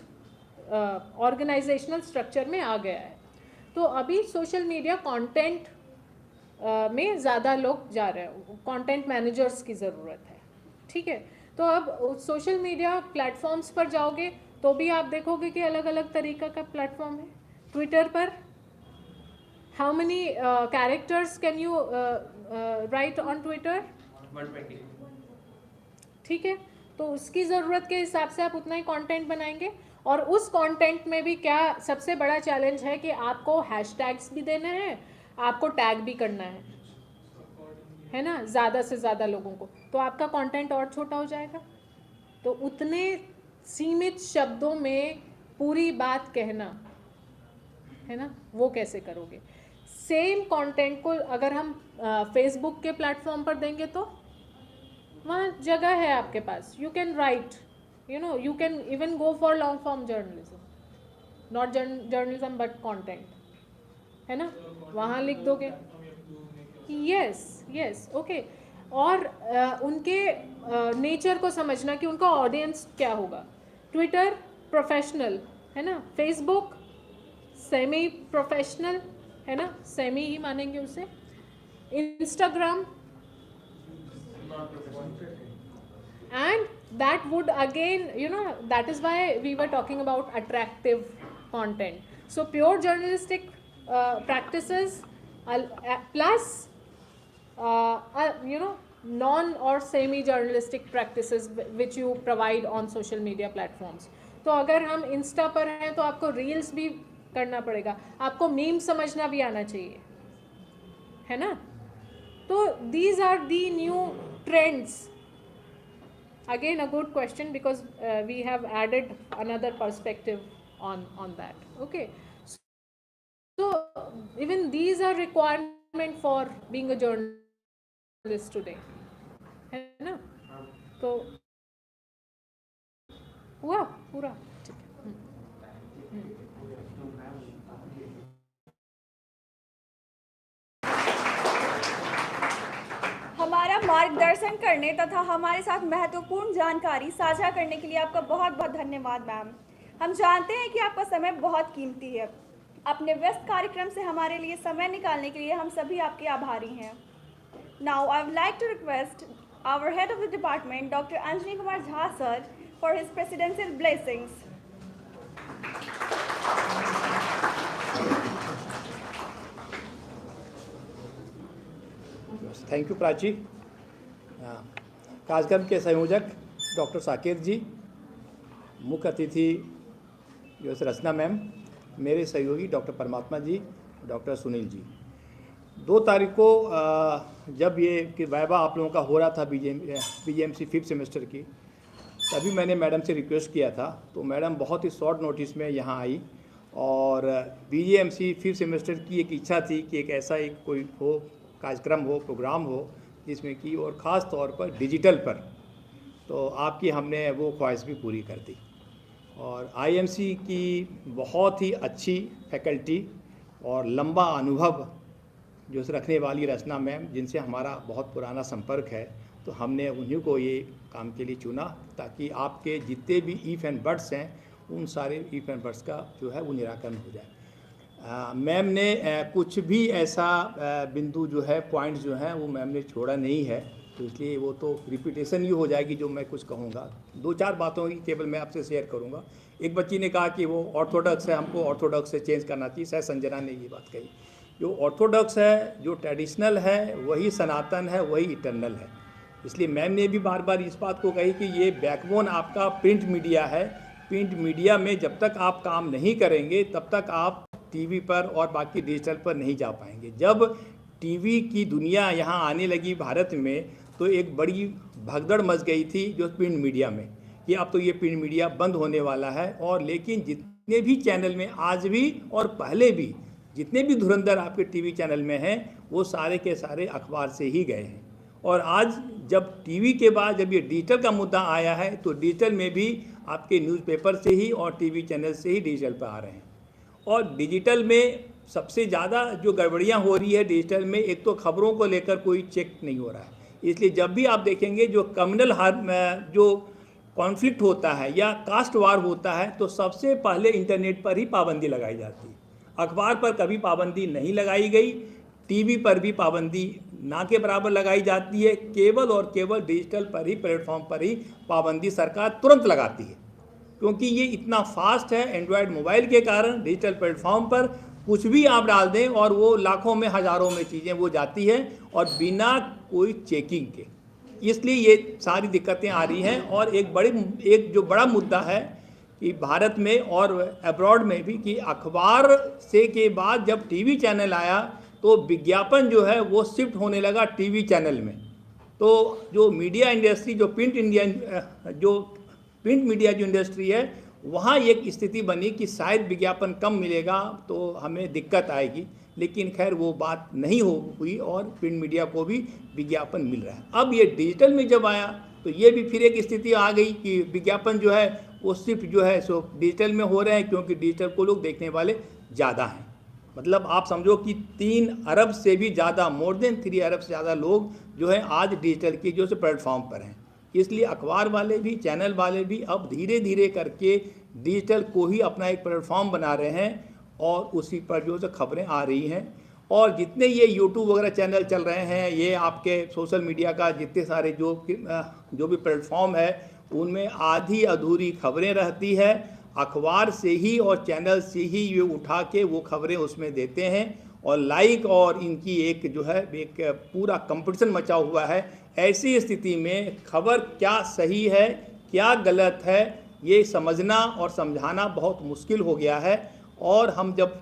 ऑर्गेनाइजेशनल स्ट्रक्चर में आ गया है। तो अभी सोशल मीडिया कंटेंट में ज़्यादा लोग जा रहे हैं, कंटेंट मैनेजर्स की ज़रूरत है, ठीक है। तो अब सोशल मीडिया प्लेटफॉर्म्स पर जाओगे तो भी आप देखोगे कि अलग अलग तरीक़ा का प्लेटफॉर्म है। ट्विटर पर how many characters can you right on Twitter? 120। ठीक है, तो उसकी ज़रूरत के हिसाब से आप उतना ही कंटेंट बनाएंगे। और उस कंटेंट में भी क्या सबसे बड़ा चैलेंज है कि आपको हैशटैग्स भी देने हैं, आपको टैग भी करना है ना, ज़्यादा से ज़्यादा लोगों को, तो आपका कंटेंट और छोटा हो जाएगा। तो उतने सीमित शब्दों में पूरी बात कहना, है ना, वो कैसे करोगे? सेम कंटेंट को अगर हम फेसबुक के प्लेटफॉर्म पर देंगे तो वहाँ जगह है आपके पास, you can write, you can even go for long form journalism, not journalism but content, है ना, वहाँ लिख दोगे। yes okay। और उनके नेचर को समझना कि उनका ऑडियंस क्या होगा। ट्विटर प्रोफेशनल है ना, फेसबुक सेमी प्रोफेशनल है ना, सेमी ही मानेंगे उसे। Instagram and that would again, that is why we were talking about attractive content. So pure journalistic practices plus non or semi journalistic practices which you provide on social media platforms. तो अगर हम Insta पर हैं तो आपको reels भी करना पड़ेगा, आपको मीम समझना भी आना चाहिए, है ना। तो these are the new trends. Again a good question, because we have added another perspective on that. Okay, so even these are requirement for being a journalist today, है ना. तो हुआ पूरा. हमारा मार्गदर्शन करने तथा हमारे साथ महत्वपूर्ण जानकारी साझा करने के लिए आपका बहुत बहुत धन्यवाद मैम. हम जानते हैं कि आपका समय बहुत कीमती है. अपने व्यस्त कार्यक्रम से हमारे लिए समय निकालने के लिए हम सभी आपके आभारी हैं. Now I would like to request our head of the department doctor Anjani Kumar Jha sir for his presidential blessings. Thank you Prachi. कार्यक्रम के संयोजक डॉक्टर साकेत जी, मुख्य अतिथि जो रचना मैम, मेरे सहयोगी डॉक्टर परमात्मा जी, डॉक्टर सुनील जी. 2 तारीख को जब ये कि वाइवा आप लोगों का हो रहा था बीजीएमसी 5th सेमेस्टर की, तभी मैंने मैडम से रिक्वेस्ट किया था. तो मैडम बहुत ही शॉर्ट नोटिस में यहाँ आई, और बीजीएमसी 5th सेमेस्टर की एक इच्छा थी कि एक ऐसा एक कोई हो, कार्यक्रम हो, प्रोग्राम हो, जिसमें कि और ख़ास तौर पर डिजिटल पर. तो आपकी हमने वो ख्वाहिश भी पूरी कर दी. और आईएमसी की बहुत ही अच्छी फैकल्टी और लंबा अनुभव जो रखने वाली रचना मैम, जिनसे हमारा बहुत पुराना संपर्क है, तो हमने उन्हीं को ये काम के लिए चुना, ताकि आपके जितने भी इफ एंड बट्स हैं, उन सारे इफ एंड बट्स का जो है वो निराकरण हो जाए. मैम ने कुछ भी ऐसा बिंदु जो है, पॉइंट्स जो हैं, वो मैम ने छोड़ा नहीं है. तो इसलिए वो तो रिपीटेशन ही हो जाएगी जो मैं कुछ कहूँगा. 2-4 बातों की केवल मैं आपसे शेयर करूँगा. एक बच्ची ने कहा कि वो ऑर्थोडॉक्स है, हमको ऑर्थोडॉक्स से चेंज करना चाहिए. शायद संजना ने ये बात कही. जो ऑर्थोडॉक्स है, जो ट्रेडिशनल है, वही सनातन है, वही इटर्नल है. इसलिए मैम ने भी बार बार इस बात को कही कि ये बैकबोन आपका प्रिंट मीडिया है. प्रिंट मीडिया में जब तक आप काम नहीं करेंगे, तब तक आप टीवी पर और बाकी डिजिटल पर नहीं जा पाएंगे. जब टीवी की दुनिया यहाँ आने लगी भारत में, तो एक बड़ी भगदड़ मच गई थी जो प्रिंट मीडिया में, कि अब तो ये प्रिंट मीडिया बंद होने वाला है. और लेकिन जितने भी चैनल में आज भी और पहले भी जितने भी धुरंधर आपके टीवी चैनल में हैं, वो सारे के सारे अखबार से ही गए हैं. और आज जब टीवी के बाद जब ये डिजिटल का मुद्दा आया है, तो डिजिटल में भी आपके न्यूज़पेपर से ही और टीवी चैनल से ही डिजिटल पर आ रहे हैं. और डिजिटल में सबसे ज़्यादा जो गड़बड़ियाँ हो रही है डिजिटल में, एक तो खबरों को लेकर कोई चेक नहीं हो रहा है. इसलिए जब भी आप देखेंगे जो कम्युनल जो कॉन्फ्लिक्ट होता है या कास्ट वार होता है, तो सबसे पहले इंटरनेट पर ही पाबंदी लगाई जाती है. अखबार पर कभी पाबंदी नहीं लगाई गई, टीवी पर भी पाबंदी ना के बराबर लगाई जाती है. केवल और केवल डिजिटल पर ही, प्लेटफॉर्म पर ही पाबंदी सरकार तुरंत लगाती है, क्योंकि ये इतना फास्ट है. एंड्रॉयड मोबाइल के कारण डिजिटल प्लेटफॉर्म पर कुछ भी आप डाल दें और वो लाखों में हज़ारों में चीज़ें वो जाती हैं, और बिना कोई चेकिंग के. इसलिए ये सारी दिक्कतें आ रही हैं. और एक जो बड़ा मुद्दा है कि भारत में और अब्रॉड में भी, कि अखबार से के बाद जब टीवी चैनल आया, तो विज्ञापन जो है वो शिफ्ट होने लगा टीवी चैनल में. तो जो मीडिया इंडस्ट्री, जो प्रिंट मीडिया जो इंडस्ट्री है, वहाँ एक स्थिति बनी कि शायद विज्ञापन कम मिलेगा तो हमें दिक्कत आएगी. लेकिन खैर वो बात नहीं हुई, और प्रिंट मीडिया को भी विज्ञापन मिल रहा है. अब ये डिजिटल में जब आया, तो ये भी फिर एक स्थिति आ गई कि विज्ञापन जो है वो शिफ्ट जो है सो डिजिटल में हो रहे हैं, क्योंकि डिजिटल को लोग देखने वाले ज़्यादा हैं. मतलब आप समझो कि 3 अरब से भी ज़्यादा, मोर देन 3 अरब से ज़्यादा लोग जो है आज डिजिटल की जो से प्लेटफॉर्म पर हैं. इसलिए अखबार वाले भी, चैनल वाले भी अब धीरे धीरे करके डिजिटल को ही अपना एक प्लेटफॉर्म बना रहे हैं, और उसी पर जो खबरें आ रही हैं. और जितने ये यूट्यूब वगैरह चैनल चल रहे हैं, ये आपके सोशल मीडिया का जितने सारे जो भी प्लेटफॉर्म है, उनमें आधी अधूरी खबरें रहती है. अखबार से ही और चैनल से ही ये उठा के वो खबरें उसमें देते हैं, और लाइक और इनकी एक जो है एक पूरा कंपटीशन मचा हुआ है. ऐसी स्थिति में खबर क्या सही है, क्या गलत है, ये समझना और समझाना बहुत मुश्किल हो गया है. और हम जब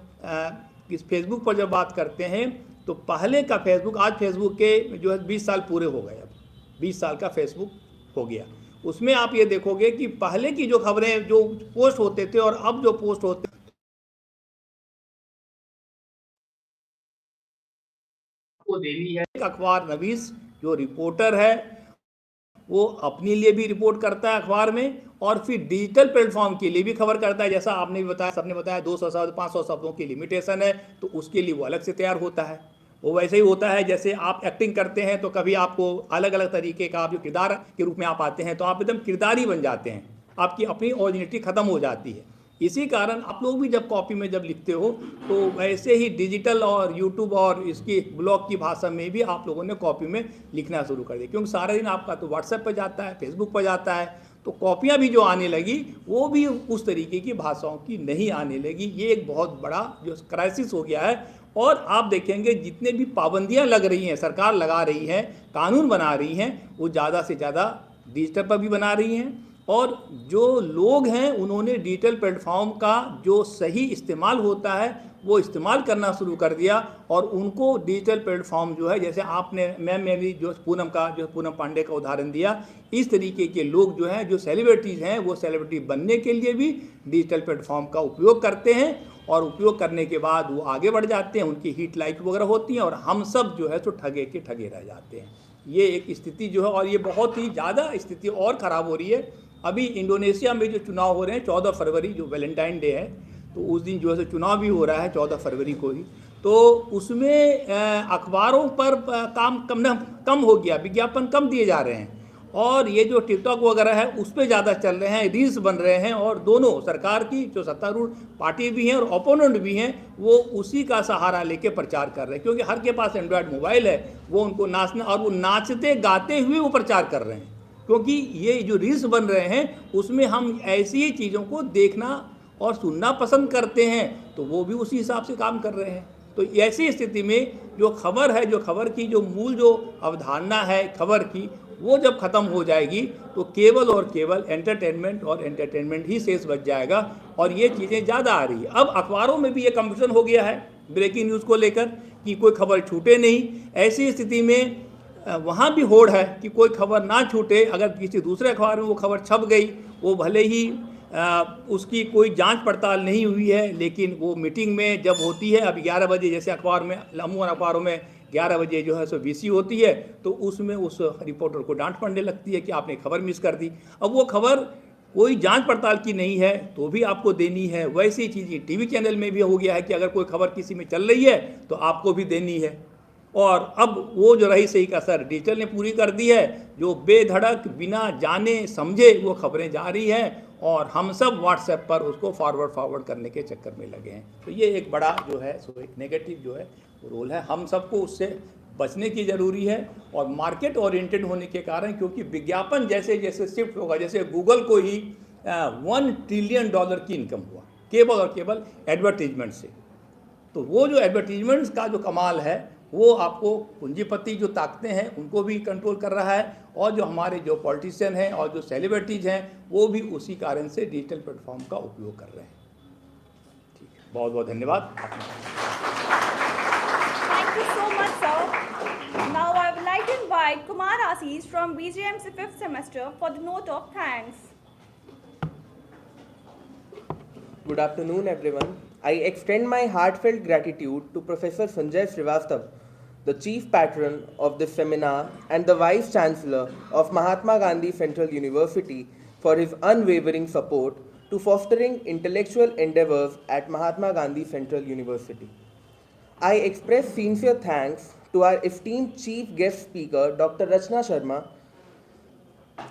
इस फेसबुक पर जब बात करते हैं तो पहले का फेसबुक, आज फेसबुक के जो है 20 साल पूरे हो गए, अब 20 साल का फेसबुक हो गया। उसमें आप ये देखोगे कि पहले की जो खबरें जो पोस्ट होते थे और अब जो पोस्ट होते को देनी है। अखबार नवीस जो रिपोर्टर है वो अपने लिए भी रिपोर्ट करता है अखबार में और फिर डिजिटल प्लेटफॉर्म के लिए भी खबर करता है। जैसा आपने भी बताया, सबने बताया 200 शब्द 500 शब्दों की लिमिटेशन है, तो उसके लिए वो अलग से तैयार होता है। वो वैसे ही होता है जैसे आप एक्टिंग करते हैं तो कभी आपको अलग अलग तरीके का आप जो किरदार के रूप में आप आते हैं तो आप एकदम किरदारी बन जाते हैं, आपकी अपनी ओरिजिनिटी खत्म हो जाती है। इसी कारण आप लोग भी जब कॉपी में जब लिखते हो तो वैसे ही डिजिटल और यूट्यूब और इसकी ब्लॉग की भाषा में भी आप लोगों ने कॉपी में लिखना शुरू कर दिया, क्योंकि सारा दिन आपका तो व्हाट्सएप पर जाता है, फेसबुक पर जाता है, तो कॉपियाँ भी जो आने लगी वो भी उस तरीके की भाषाओं की नहीं आने लगी। ये एक बहुत बड़ा जो क्राइसिस हो गया है। और आप देखेंगे जितने भी पाबंदियाँ लग रही हैं, सरकार लगा रही है, कानून बना रही हैं, वो ज़्यादा से ज़्यादा डिजिटल पर भी बना रही हैं। और जो लोग हैं उन्होंने डिजिटल प्लेटफॉर्म का जो सही इस्तेमाल होता है वो इस्तेमाल करना शुरू कर दिया और उनको डिजिटल प्लेटफॉर्म जो है, जैसे आपने मैं भी जो पूनम पांडे का उदाहरण दिया, इस तरीके के लोग जो हैं, जो सेलिब्रिटीज़ हैं, वो सेलिब्रिटी बनने के लिए भी डिजिटल प्लेटफॉर्म का उपयोग करते हैं और उपयोग करने के बाद वो आगे बढ़ जाते हैं, उनकी हिट लाइक वगैरह होती हैं और हम सब जो है तो ठगे के ठगे रह जाते हैं। ये एक स्थिति जो है, और ये बहुत ही ज़्यादा स्थिति और ख़राब हो रही है। अभी इंडोनेशिया में जो चुनाव हो रहे हैं 14 फरवरी जो वैलेंटाइन डे है, तो उस दिन जो है चुनाव भी हो रहा है 14 फरवरी को ही, तो उसमें अखबारों पर काम कम हो गया, विज्ञापन कम दिए जा रहे हैं और ये जो टिकटॉक वगैरह है उस पर ज़्यादा चल रहे हैं, रील्स बन रहे हैं और दोनों सरकार की जो सत्तारूढ़ पार्टी भी हैं और ओपोनेंट भी हैं वो उसी का सहारा लेके प्रचार कर रहे हैं, क्योंकि हर के पास एंड्रॉयड मोबाइल है, वो उनको नाचना और वो नाचते गाते हुए वो प्रचार कर रहे हैं, क्योंकि ये जो रील्स बन रहे हैं उसमें हम ऐसी ही चीज़ों को देखना और सुनना पसंद करते हैं, तो वो भी उसी हिसाब से काम कर रहे हैं। तो ऐसी स्थिति में जो खबर है, जो खबर की जो मूल जो अवधारणा है खबर की, वो जब ख़त्म हो जाएगी तो केवल और केवल एंटरटेनमेंट और एंटरटेनमेंट ही शेष बच जाएगा और ये चीज़ें ज़्यादा आ रही है। अब अखबारों में भी ये कंपटीशन हो गया है ब्रेकिंग न्यूज़ को लेकर कि कोई खबर छूटे नहीं। ऐसी स्थिति में वहाँ भी होड़ है कि कोई खबर ना छूटे, अगर किसी दूसरे अखबार में वो खबर छप गई, वो भले ही उसकी कोई जांच पड़ताल नहीं हुई है, लेकिन वो मीटिंग में जब होती है, अब 11 बजे जैसे अखबार में अमूमन अखबारों में 11 बजे जो है सो वीसी होती है, तो उसमें उस रिपोर्टर को डांट पड़ने लगती है कि आपने खबर मिस कर दी। अब वो खबर कोई जांच पड़ताल की नहीं है तो भी आपको देनी है। वैसी चीज़ टीवी चैनल में भी हो गया है कि अगर कोई खबर किसी में चल रही है तो आपको भी देनी है। और अब वो जो रही सही कसर डिजिटल ने पूरी कर दी है, जो बेधड़क बिना जाने समझे वो खबरें जा रही हैं और हम सब व्हाट्सएप पर उसको फॉरवर्ड करने के चक्कर में लगे हैं। तो ये एक बड़ा जो है सो एक नेगेटिव जो है रोल है, हम सबको उससे बचने की ज़रूरी है। और मार्केट ओरिएंटेड होने के कारण, क्योंकि विज्ञापन जैसे जैसे शिफ्ट होगा, जैसे गूगल को ही $1 ट्रिलियन की इनकम हुआ केवल और केवल एडवर्टीजमेंट से, तो वो जो एडवर्टीजमेंट्स का जो कमाल है वो आपको पूंजीपति जो ताकतें हैं उनको भी कंट्रोल कर रहा है और जो हमारे जो पॉलिटिशियन हैं और जो सेलिब्रिटीज़ हैं वो भी उसी कारण से डिजिटल प्लेटफॉर्म का उपयोग कर रहे हैं। ठीक है, बहुत बहुत धन्यवाद। Thank you so much, sir. Now I would like to invite Kumar from BGMC 5th semester for the note of thanks. Good afternoon, everyone. I extend my heartfelt gratitude to Professor Sanjay Srivastav, the chief patron of this seminar and the vice chancellor of Mahatma Gandhi Central University, for his unwavering support to fostering intellectual endeavors at Mahatma Gandhi Central University. I express sincere thanks to our esteemed chief guest speaker, Dr. Rachna Sharma,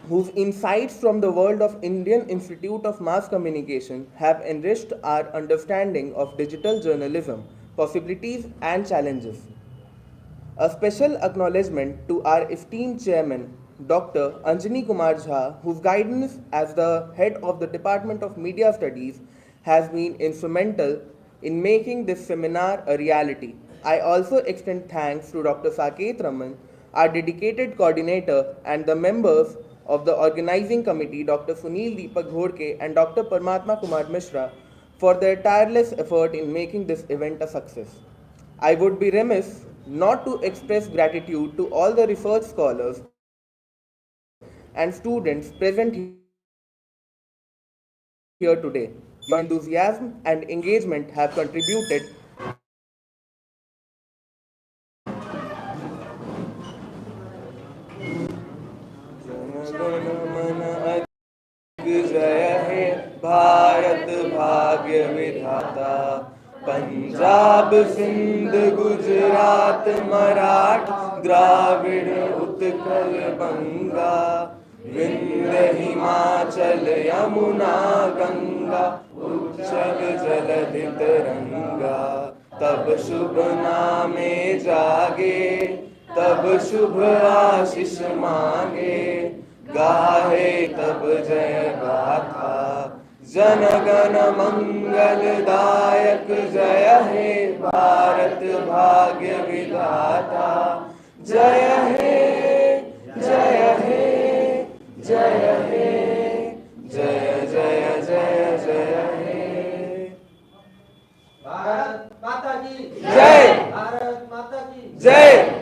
whose insights from the world of Indian Institute of Mass Communication have enriched our understanding of digital journalism, possibilities and challenges. A special acknowledgement to our esteemed chairman, Dr. Anjani Kumar Jha, whose guidance as the head of the Department of Media Studies has been instrumental in making this seminar a reality. I also extend thanks to Dr. Saket Raman, our dedicated coordinator, and the members of the organizing committee, Dr. Sunil Deepak Ghodke and Dr. Paramatma Kumar Mishra, for their tireless effort in making this event a success. I would be remiss not to express gratitude to all the research scholars and students present here today. Your enthusiasm and engagement have contributed जय हे भारत भाग्य विधाता, पंजाब सिंध गुजरात मराठा द्राविड़ उत्कल बंगा, विंध्य हिमाचल यमुना गंगा, उच्चल जलधि तरंगा। तब शुभ नामे जागे, तब शुभ आशीष मांगे, गाहे तब जय गाथा, जन गण मंगलदायक। जय हे भारत भाग्य विधाता, जय हे जय हे जय हे, जय जय जय जय हे। भारत माता की जय, भारत माता की जय।